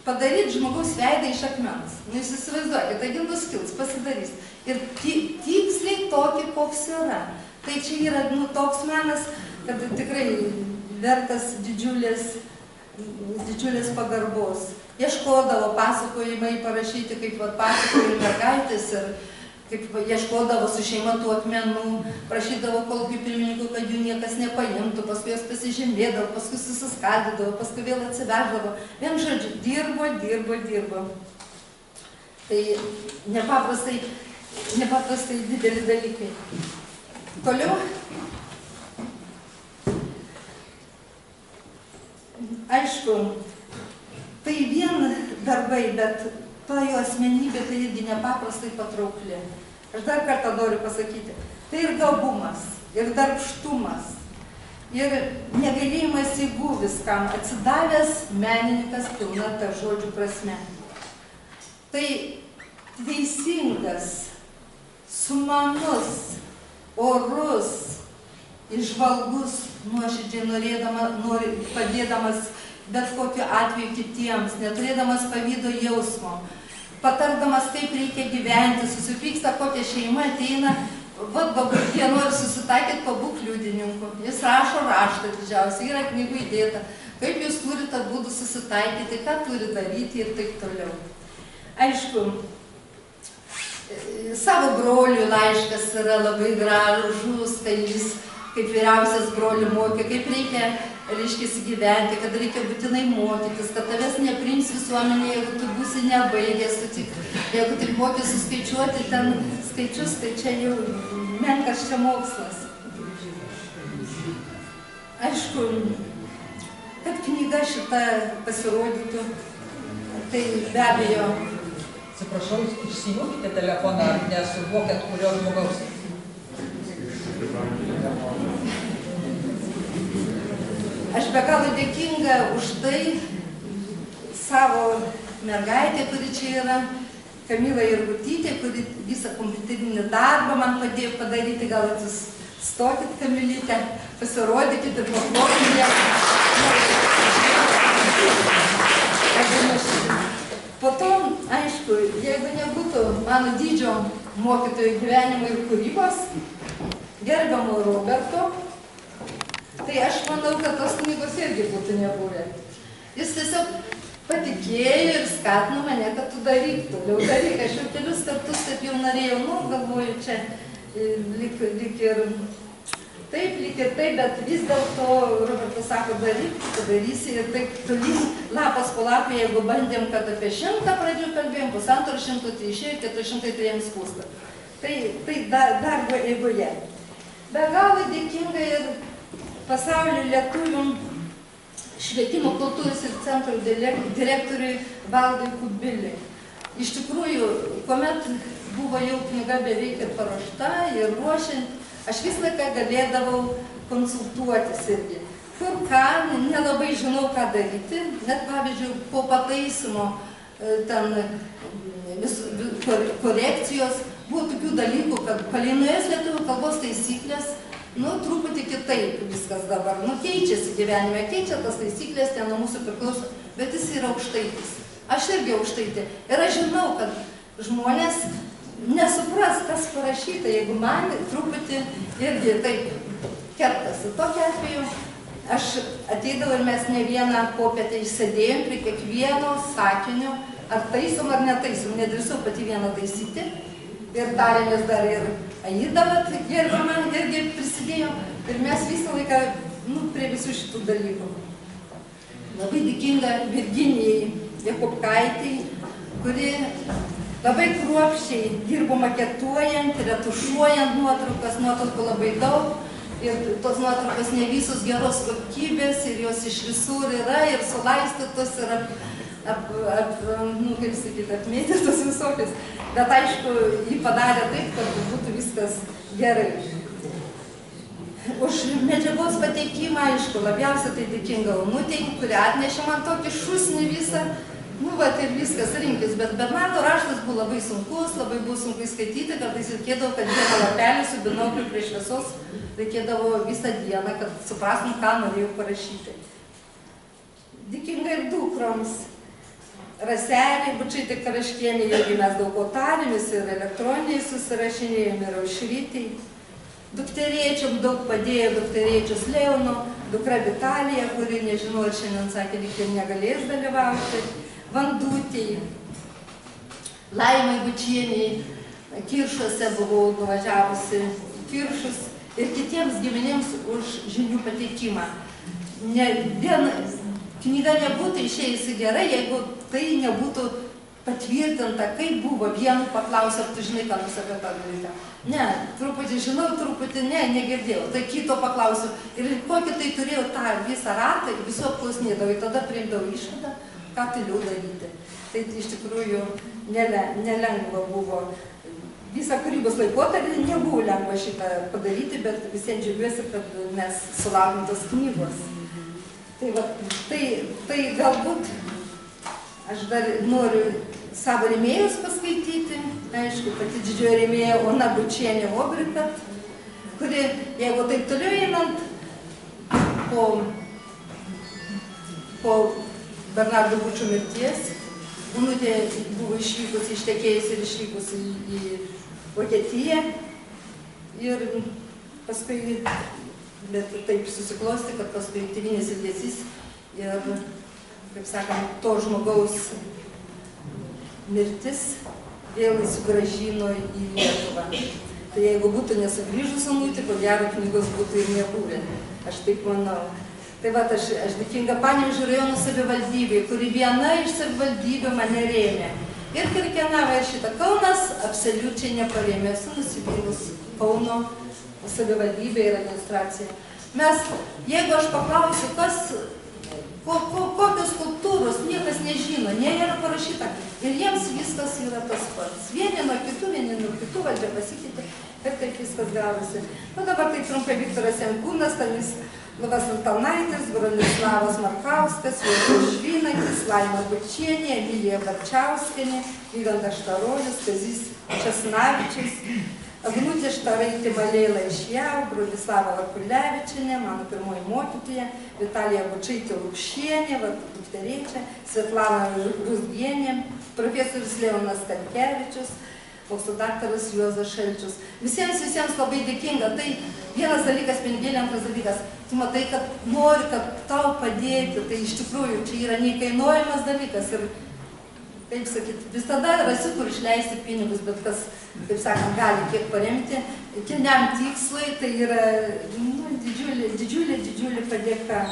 padaryti žmogaus veidą iš akmens. Nu, jūs įsivaizduokit, taigi nuskils, pasidarys. Ir tiksliai tokį, koks yra. Tai čia yra toks menas, kad tikrai vertas didžiulės pagarbos. Ieškodavo pasakojimai parašyti, kaip pasakojo mergaitės ir kaip ieškodavo su šeima tų akmenų, prašydavo kolūkių pirmininkų, kad jų niekas nepaimtų, paskui jos pasižymėdavo, paskui susiskaldydavo, paskui vėl atsiveždavo. Vien žodžiu, dirbo. Tai nepaprastai dideli dalykai. Toliau. Aišku, tai vien darbai, bet ta jo asmenybė tai irgi nepaprastai patraukli. Aš dar kartą noriu pasakyti, tai ir gabumas, ir darbštumas, ir negalėjimas įgų viskam, atsidavęs menininkas pilna ta žodžių prasme. Tai teisingas, sumanus, orus, įžvalgus, nuoširdžiai padėdamas bet kokiu atveju kitiems, neturėdamas pavydo jausmo, patardamas, kaip reikia gyventi, susipyksta kokia šeima, ateina, jie nori susitaikyti, pabūk liudininku. Jis rašo raštą didžiausiai, yra knygų įdėta, kaip jūs turite būdų susitaikyti, ką turi daryti ir taip toliau. Aišku, savo brolių laiškas yra labai gražus, tai jis kaip vyriausias brolių mokė, kaip reikia gyventi, kad reikia būtinai mokytis, kad tavęs nepriims visuomenė, jeigu tu būsi nebaigęs, jeigu tik moki suskaičiuoti ten skaičius, tai čia jau menkas čia mokslas. Aišku, kad knyga šita pasirodytų, tai be abejo. Atsiprašau, išsijunkite telefoną, nesuvokėt kurio žmogaus. Aš be galo dėkinga už tai savo mergaitė, kuri čia yra, Kamila Jurgutytė, kuri visą kompiuterinį darbą man padėjo padaryti, gal atsistokit, Kamilytė, pasirodykit ir paplokite. Po to, aišku, jeigu nebūtų mano dydžio mokytojų gyvenimo ir kūrybos, gerbiamo Roberto, tai aš manau, kad tos knygos irgi būtų nebuvę. Jis tiesiog patikėjo ir skatino mane, kad tu daryk, toliau daryk. Aš jau kelius kartus taip jau norėjau, galvoju, čia lyg ir taip, bet vis dėlto Robertas sako, daryk, padarysi ir taip tolyn, lapas po lapį, jeigu bandėm, kad apie 100 pradžių kalbėjom, 150, tai išėjo 400, tai jiems spūsta. Tai darbo eigoje. Be galo dėkinga ir pasaulio lietuvių švietimo kultūros ir centro direktoriui Valdui Kubiliui. Iš tikrųjų, kuomet buvo jau knyga beveik ir paruošta ir ruošiant, aš vis laiką galėdavau konsultuotis irgi. Kur ką, nelabai žinau, ką daryti, net pavyzdžiui, po pataisymo ten korekcijos buvo tokių dalykų, kad palei naujas lietuvių kalbos taisyklės, truputį kitaip viskas dabar, keičiasi gyvenime, keičia tas taisyklės, ten nuo mūsų priklauso, bet jis yra aukštaitis. Aš irgi aukštaitė. Ir aš žinau, kad žmonės nesupras, kas parašyta, jeigu man truputį irgi taip kertasi. Tokiu atveju aš ateidavau ir mes ne vieną popietę išsėdėjom prie kiekvieno sakinio, ar taisom ar netaisom, nedrįsau pati vieną taisyti. Ir tarėmės dar ir Aida, gerbama, irgi prisidėjo. Ir mes visą laiką prie visų šitų dalykų. Labai dėkinga Virginijai Jakubkaitei, kuri labai kruopščiai dirbo maketuojant, retušuojant nuotraukas, nuotraukų labai daug. Ir tos nuotraukos ne visos geros kokybės, ir jos iš visur yra, ir sulaistytos, ir kaip sakyti, apmėtytos visokios. Bet aišku, jį padarė taip, kad būtų viskas gerai. Už medžiagos pateikimą, aišku, labiausiai tai dėkinga Onutei, kuri atnešė man tokį šūsnį visą. Ir viskas rinkis, bet Bernardo raštas buvo labai sunkus, labai buvo sunku skaityti, kartais reikėdavo, kad vieną lapelį su binokliu prie šviesos reikėdavo visą dieną, kad suprastum, ką norėjau parašyti. Dėkinga ir dukroms. Raselė, Bučaitė Karaškienė, irgi mes daug ko tarėmės ir elektroniniai susirašinėjom, ir Aušrytei. Dukterėčiom daug padėjo dukterėčios Leono, dukra Vitalija, kuri nežinau, ar šiandien sakė, lyg ir negalės dalyvauti. Vandutei, Laimai Bučieniai, Kiršuose buvau nuvažiavusi Kiršus ir kitiems giminėms už žinių pateikimą. Knyga nebūtų išėjusi gerai, jeigu tai nebūtų patvirtinta, kaip buvo. Vienu paklausiu, ar tu žinai, ką nors apie tą dalyką. Ne, truputį žinau, truputį ne, negirdėjau. Tai kito paklausiu. Ir kokį tai turėjau tą visą ratą, visų apklausinėdavau, tada priimdavau išvadą, ką toliau daryti. Tai iš tikrųjų nelengva buvo. Visą kūrybos laikotarpį nebuvo lengva šitą padaryti, bet visiems džiaugiuosi, kad mes sulaukėm tos knygos. Tai galbūt aš dar noriu savo rėmėjus paskaityti. Aišku, pati didžioji rėmėja Ona Bučienė Obrikat, kuri, jeigu taip toliau einant, po Bernardo Bučio mirties, Onutė buvo išvykusi, ištekėjusi ir išvykusi į Vokietiją. Ir paskui, bet taip susiklosti, kad paskui tėvynės ilgesys ir, kaip sakant, to žmogaus mirtis vėl sugrąžino į Lietuvą. Tai jeigu būtų nesugrįžus Onutė, ko gero knygos būtų ir nebuvę. Aš taip manau. Tai va, aš dėkinga Panevėžio rajono savivaldybei, kuri viena iš savivaldybių mane rėmė. Ir Kirkenava ir šitą. Kaunas absoliučiai neparėmė, esu nusivylus Kauno savivaldybė ir administracija. Jeigu aš paklausiu, kokios kultūros, niekas nežino, nėra parašyta. Ir jiems viskas yra tas pats. Vieni nuo kitų valdžia pasikeitė ir taip viskas gavosi. Dabar tai trumpai Viktoras Jankūnas, Stanislavas Antanaitis, Bronislavas Markauskas, Jurgis Švynakis, Laima Bučienė, Emilija Barčiauskienė, Vygantas Štarolis, Kazys Česnavičius, Agnutė Štaraitė Malėla iš Jau, Bronislava Varkulevičienė, mano pirmoji mokytoja, Vitalija Bučaitė Lukšienė, dukterėčia, Svetlana Rusgienė, profesorius Leonas Stankevičius, mokslo daktaras Juozas Šalčius. Visiems labai dėkinga. Tai vienas dalykas, pinigėlė, antras dalykas. Tu matai, kad nori, kad tau padėti. Tai iš tikrųjų čia yra neįkainuojamas dalykas. Ir, kaip sakyti, visada rasi, kur išleisti pinigus, bet kas, kaip sakant, gali kiek paremti. Kilniam tikslui tai yra didžiulė padėka.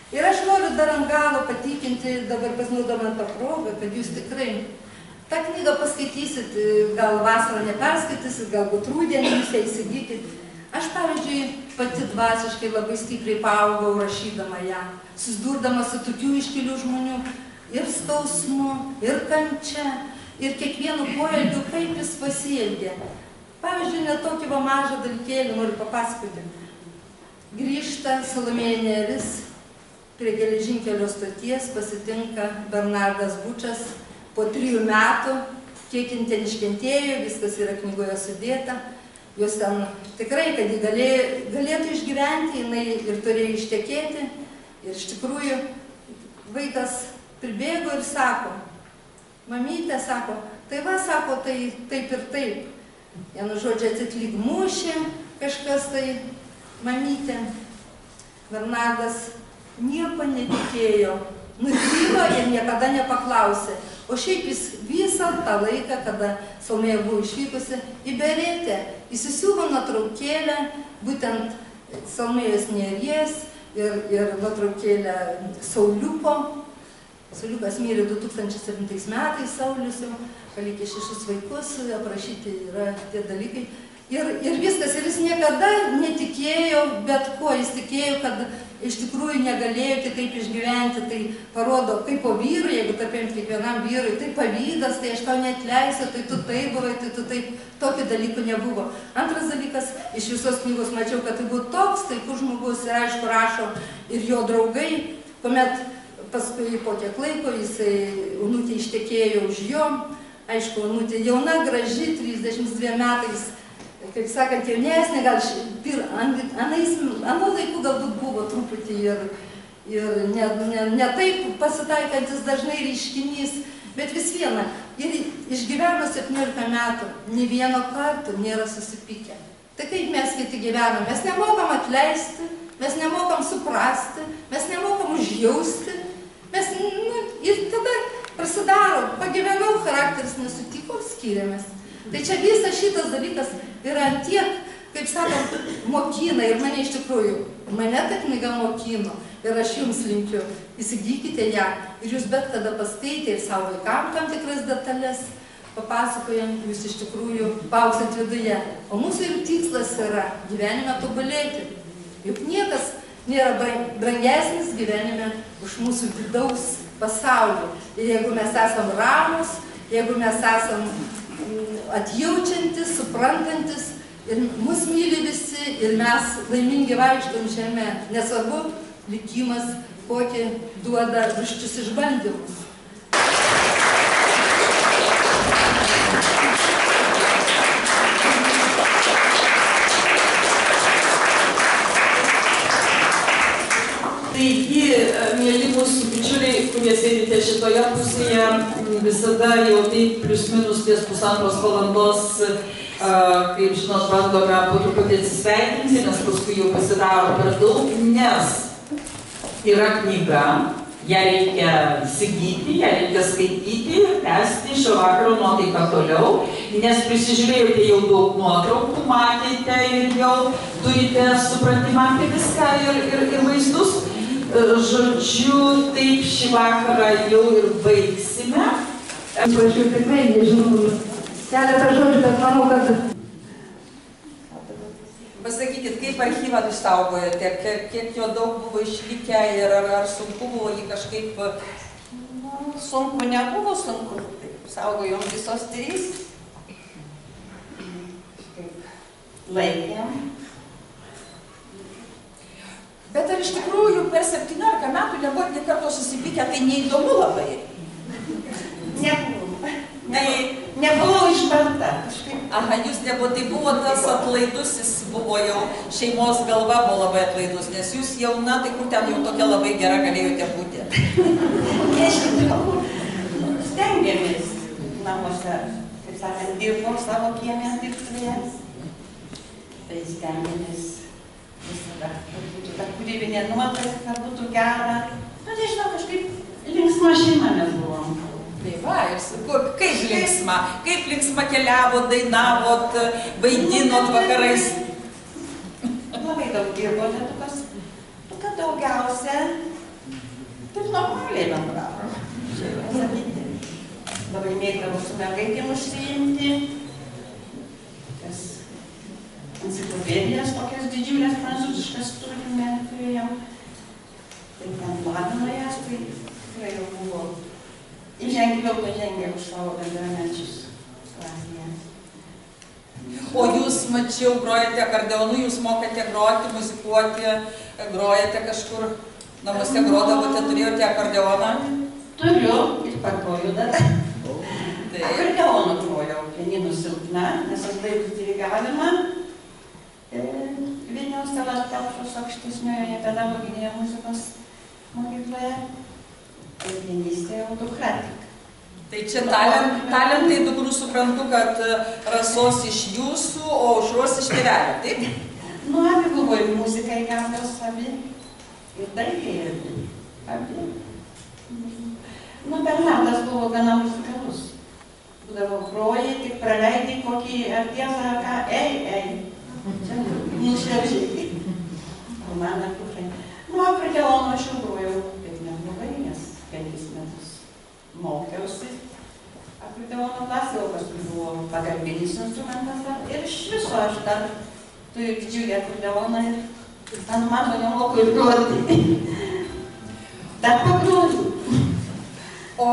Ir aš noriu dar ant galo patikinti, dabar pasinaudojant tą progą, kad jūs tikrai tą knygą paskaitysit, gal vasarą neperskaitysit, galbūt rudenį jūs ją įsigykit. Aš, pavyzdžiui, pati dvasiškai labai stipriai paaugau rašydama ją, susidurdama su tokių iškilių žmonių ir skausmu, ir kančia, ir kiekvienu poelgiu, kaip jis pasielgė. Pavyzdžiui, net tokį va mažą dalykėlį noriu papasakoti. Grįžta Salomėja Nėris, prie geležinkelio stoties pasitinka Bernardas Bučas po 3 metų, kiek jin ten iškentėjo, viskas yra knygoje sudėta. Jos ten tikrai, kad ji galėtų išgyventi, jinai ir turėjo ištekėti. Ir iš tikrųjų vaikas pribėgo ir sako, mamytė sako, tai va, sako, tai taip ir taip. Vienu žodžiu atsitlyg mušė kažkas tai mamytė. Bernardas nieko netikėjo, nutylo ir niekada nepaklausė. O šiaip jis visą tą laiką, kada Salomėja buvo išvykusi į Beretę, įsisiuvo nuotraukėlę, būtent Salomėjos Nėries ir nuotraukėlę Sauliuko. Sauliukas mirė 2007 metais, Saulius jau palikė 6 vaikus, aprašyti yra tie dalykai. Ir viskas, ir jis niekada netikėjo, bet ko, jis tikėjo, kad iš tikrųjų negalėjo kitaip išgyventi, tai parodo, kaip po vyrui, jeigu tarpėm kiekvienam vyrui, tai pavydas, tai aš tau neatleisiu, tai tu taip buvai, tai tu taip, tokių dalykų nebuvo. Antras dalykas, iš visos knygos mačiau, kad tai buvo toks taikus žmogus ir aišku rašo ir jo draugai, kuomet paskui po kiek laiko jisai Onutė ištekėjo už jo, aišku, Onutė jauna, graži, 32 metais, kaip sakant, jaunesnė, gal anų laikų galbūt buvo truputį ir ne taip pasitaikantis dažnai reiškinys, bet vis viena. Ir išgyveno 17 metų, nė vieno karto nėra susipykę. Tai kaip mes kiti gyvenam? Mes nemokam atleisti, mes nemokam suprasti, mes nemokam užjausti. Ir tada prasidaro, pagyvenau, charakteris nesutiko, skiriamės. Tai čia visas šitas dalykas yra tiek, kaip sakant, mokina ir mane iš tikrųjų, mane ta knyga mokino ir aš jums linkiu, įsigykite ją ir jūs bet kada paskaitė ir savo vaikam tam tikras detalės papasakojant, jūs iš tikrųjų paaugsit viduje. O mūsų ir tikslas yra gyvenime tobulėti. Juk niekas nėra brangesnis gyvenime už mūsų vidaus pasaulį. Ir jeigu mes esam ramus, jeigu mes esam atjaučiantis, suprantantis ir mus myli visi ir mes laimingi vaikštom žemė, nesvarbu likimas, kokį duoda rūsčius išbandymus. Taigi, mėly mūsų bičiuliai, kurie sėdite šitoje pusėje, visada jau taip plius minus ties 1,5 valandos, kaip žinot, bandome po truputį atsisveikinti, nes paskui jau pasidaro per daug, nes yra knyga, ją reikia įsigyti, ją reikia skaityti, tęsti šio vakaro nuotaiką toliau, nes prisižiūrėjote jau daug nuotraukų, matėte ir jau turite supratimą apie viską ir vaizdus. Žodžiu, taip šį vakarą jau ir baigsime. Aš jau tikrai nežinau keletą žodžių, bet manau, kad... Pasakykit, kaip archyvą išsaugojate, kiek jo daug buvo išlikę ir ar sunku buvo jį kažkaip... Sunku nebuvo, sunku. Saugojom visos 3. Laikėm. Bet ar iš tikrųjų per 17 metų nebuvo nė karto susipykę, tai neįdomu labai? Nebuvo. Nebuvau išbarta. Aha, jūs nebuvo, tai buvo tas atlaidus, jis buvo jau, šeimos galva buvo labai atlaidus, nes jūs jauna, tai kur ten jau tokia labai gera galėjote būti? Nežinau. Stengiamės namuose, kaip sakant, dirbom savo kiemę dirbtuvės. Tai stengiamės visada, kad būtų ta kūrybinė nuotaika, kad būtų gera. Nu, nežinau, kažkaip linksma šeima mes buvom. Tai va, kaip linksma? Kaip linksma keliavot, dainavot, vaidinot vakarais? Labai daug dirbo lietukas. Kad daugiausia taip normaliai bendravo. Labai mėgdavau su mergaitėm užsiimti. enciklopedijas tokias didžiulės prancūziškas turėjom. Tai ten lavino jas, tai tikrai jau buvo įžengiau pažengę už savo bendramečius klasėje. O jūs, mačiau, grojate akordeonu, jūs mokate groti, muzikuoti, grojate kažkur namuose, grodavote, turėjote akordeoną? Turiu ir pagroju dar. Akordeonu grojau, pianinu silpna, nes aš baigiu dirigavimą Vilniaus Tallat Kelpšos aukštesniojoje pedagoginėje muzikos mokykloje. Ir pianistė jau dukra tik. Tai čia talentai dukrų suprantu, kad Rasos iš jūsų, o Aušros iš tėvelio, taip? Nu, abi buvo ir muzikai gabios, abi. Ir dailė abi. Nu, Bernardas buvo gana muzikalus. Būdavo grojai, tik praleidai kokį ar tiesą ar ką, ei. Čia nušliaužiai. O man akukrai. Nu, akordeonu aš jau grojau, taip neblogai, nes 5 metus mokiausi. Akordeono klasė, o paskui buvo pagalbinis instrumentas dar. Ir iš viso aš dar turiu didžiulį akordeoną ir ant mažo nemoku ir groti. Dar pagroju. O,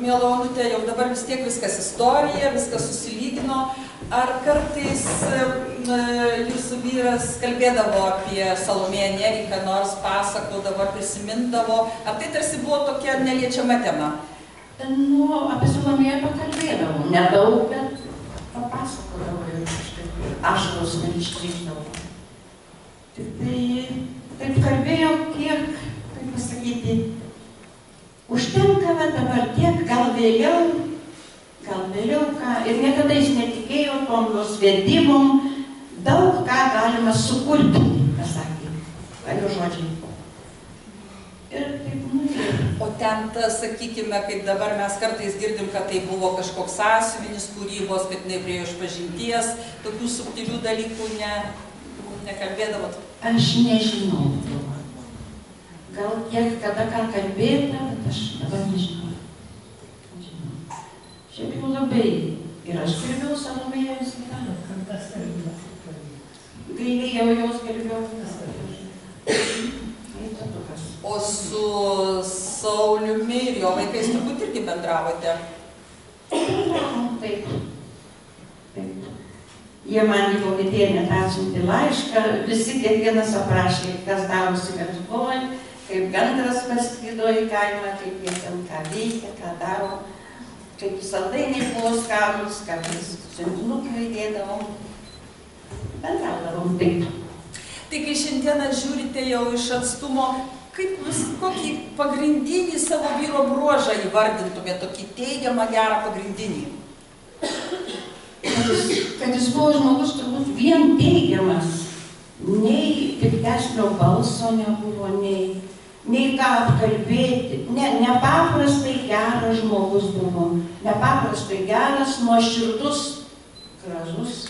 miela Onutė, jau dabar vis tiek viskas istorija, viskas susilygino. Ar kartais jūsų vyras kalbėdavo apie Salomėją Nėrį, ką nors pasakodavo, prisimindavo? Ar tai tarsi buvo tokia neliečiama tema? Nu, apie Salomėją pakalbėdavau. Nedaug, bet papasakodavau ir kažkaip ašaros neištryždavau. Tik tai taip kalbėjau, kiek, kaip pasakyti, užtenka dabar tiek, gal vėliau ką. Ir niekada jis netikėjo tom nusviedimom, daug ką galima sukurti, pasakė, jo žodžiai. Ir taip, O ten, sakykime, kaip dabar mes kartais girdim, kad tai buvo kažkoks sąsiuvinis kūrybos, kad nepriejo išpažinties, tokių subtilių dalykų nekalbėdavot? Aš nežinau. Gal kiek kada ką kalbėta, bet aš dabar nežinau. Šiaip jau labai. Ir aš gerbiau Salomėją visą tą. Gailėjau jos gerbiau. O su Sauliumi ir jo vaikais turbūt irgi bendravote? Taip. Jie man į Vokietiją net atsiuntė laišką, visi kiekvienas aprašė, kas darosi Lietuvoj, kaip gandras paskrido į kaimą, kaip jie ten ką veikia, ką daro, kaip saldainiai buvo skanūs, kartais siuntinukai įdėdavom. Bendraudavom taip. Tai kai šiandieną žiūrite jau iš atstumo, kaip jūs kokį pagrindinį savo vyro bruožą įvardintumėte, tokį teigiamą, gerą pagrindinį? Kad jis buvo žmogus turbūt vien teigiamas. Nei piktesnio balso nebuvo, nei ką apkalbėti. Nepaprastai geras žmogus buvo. Nepaprastai geras, nuoširdus, gražus.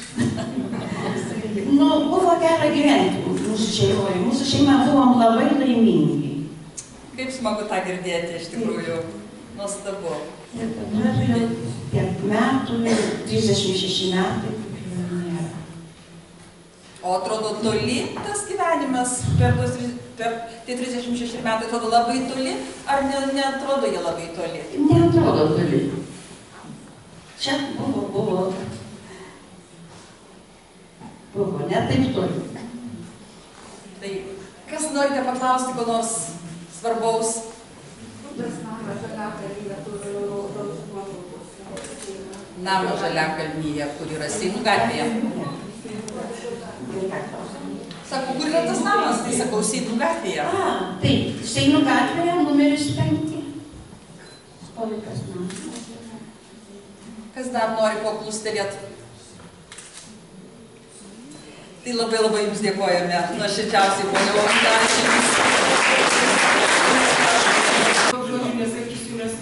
Buvo gera gyventi mūsų šeimoje. Mūsų šeima buvom labai laimingi. Kaip smagu tą girdėti, iš tikrųjų. Nuostabu. Ir tada jau tiek metų, 36 metai, kaip jau nėra. O atrodo toli tas gyvenimas per tie 36 metai, atrodo labai toli, ar neatrodo jie labai toli? Neatrodo toli. Čia buvo, ne taip toli. Tai kas norite paklausti, ko nors svarbaus? Namo Žaliakalnyje, kur yra Seinų gatvėje. Sako, kur yra tas namas? Tai sakau, Seinų gatvėje. Taip, Seinų gatvėje, numeris 5. Stovi tas namas. Kas dar nori ko klustelėti? Tai labai jums dėkojame. Nuoširdžiausiai, ponia Onutė, ačiū jums. Žodžiu nesakysiu, nes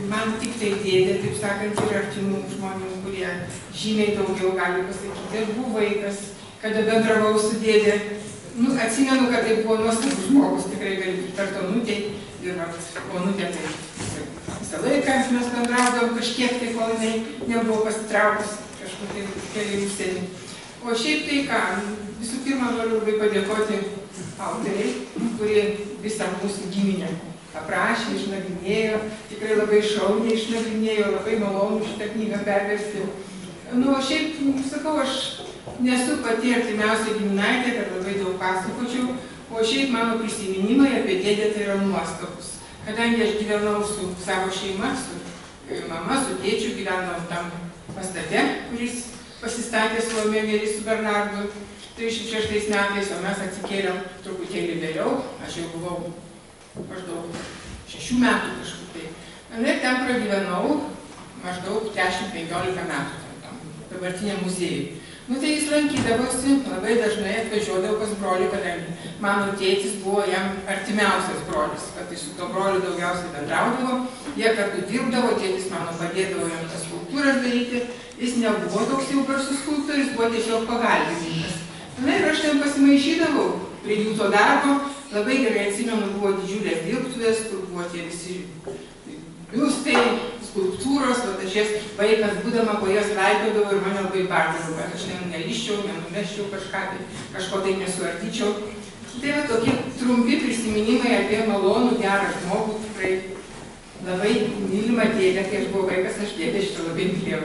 man tik tai dėdė, taip sakant, ir artimų žmonių, kurie žymiai daugiau gali pasakyti. Ir buvo vaikas, kada bendravau su dėdė. Atsimenu, kad tai buvo nuostabus žmogus, tikrai galiu pritarti Onutei. Ir Onutė tai visą laiką mes bendraudavom kažkiek tai, kol jinai nebuvo pasitraukus kažkur tai keliai užsienį. O šiaip tai ką, visų pirma noriu labai padėkoti autoriai, kurie visą mūsų giminę aprašė, išnagrinėjo, tikrai labai šauniai išnagrinėjo, labai malonu šitą knygą perversti. Nu, šiaip, sakau, aš nesu pati artimiausia giminaitė, kad labai daug pasakočiau, o šiaip mano prisiminimai apie dėdę tai yra nuostabus. Kadangi aš gyvenau su savo šeima, su mama, su tėčiu, gyvenau tam pastate, kuris pasistatė Salomėja Nėris su Bernardu 36 metais, o mes atsikėlėm truputėlį vėliau, aš jau buvau maždaug 6 metų kažkur tai. Ir ten pragyvenau maždaug 10-15 metų tam dabartiniam muziejui. Nu tai jis lankydavosi, labai dažnai atvažiuodavo pas brolį, kadangi mano tėtis buvo jam artimiausias brolis, kad tai su to broliu daugiausiai bendraudavo, jie kartu dirbdavo, tėtis mano padėdavo jam tas skulptūras daryti, jis nebuvo toks jau garsus skulptorius, buvo tiesiog pagalbininkas. Na ir aš ten pasimaišydavau prie jų to darbo, labai gerai atsimenu, buvo didžiulės dirbtuvės, kur buvo tie visi biustai, skulptūros, o aš jas vaikas būdama po jas laipiodavau ir mane labai bardavo, kad aš neliščiau, nenumeščiau kažko tai nesuartyčiau. Tai va tokie trumpi prisiminimai apie malonų, gerą žmogų, tikrai labai mylimą dėdę, kai aš buvau vaikas, aš dėdę šitą labai mylėjau.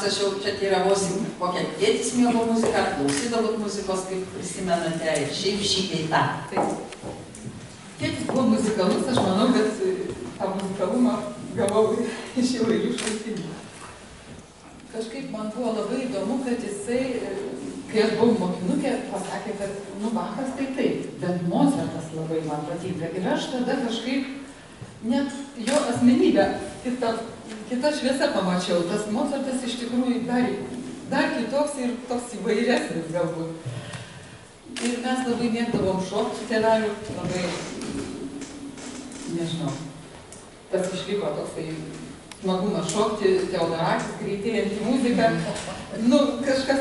aš jau čia teiravausi, kokią tėtis mėgo muziką, ar klausydavot muzikos, kaip prisimenate, ir šiaip šį bei tą. Tėtis buvo muzikalus, aš manau, kad tą muzikalumą gavau iš įvairių šaltinių. Kažkaip man buvo labai įdomu, kad jisai, kai aš buvau mokinukė, pasakė, kad, nu, Bachas tai taip, bet Mozartas labai man patinka. Ir aš tada kažkaip net jo asmenybę kita šviesa pamačiau. Tas Mozartas iš tikrųjų dar kitoks ir toks įvairesnis galbūt. Ir mes labai mėgdavom šokti su tėveliu, labai, nežinau, tas išliko toksai smagumas šokti, Teodorakis, greitėjantį muziką. Nu, kažkas,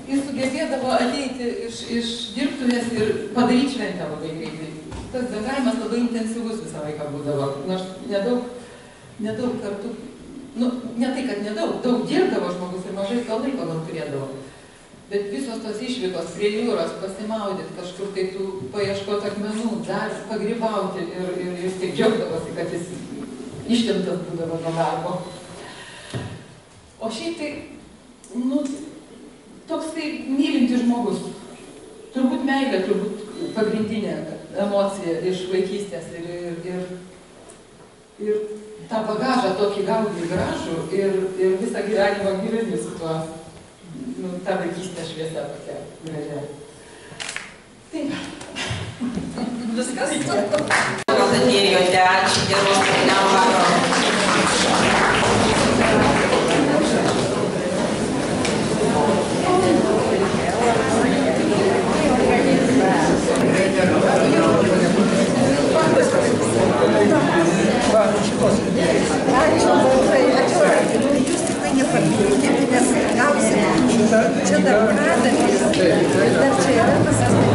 jis sugebėdavo ateiti iš dirbtuvės ir padaryti šventę labai greitai. Tas bendravimas labai intensyvus visą laiką būdavo. Nors nedaug kartų, nu, ne tai, kad nedaug, daug dirbdavo žmogus ir mažai to laiko gal turėdavo. Bet visos tos išvykos prie jūros, pasimaudyti, kažkur tai tų paieškoti akmenų, dar pagrybauti ir tik džiaugdavosi, kad jis ištemptas būdavo nuo darbo. O šiaip tai, nu, toks tai mylintis žmogus. Turbūt meilė, turbūt pagrindinė emocija iš vaikystės ir tą bagažą tokį gaudį gražų ir visą gyvenimą gyveni su tuo, nu, tą vaikystę šviesą tokia gražia. Taip. Viskas. Gal atėjote, ačiū, geros vakaro. Ačiū, jūs tikrai nepabijokite, nes gausite. Čia dar pradėtis, dar čia yra pasakyta.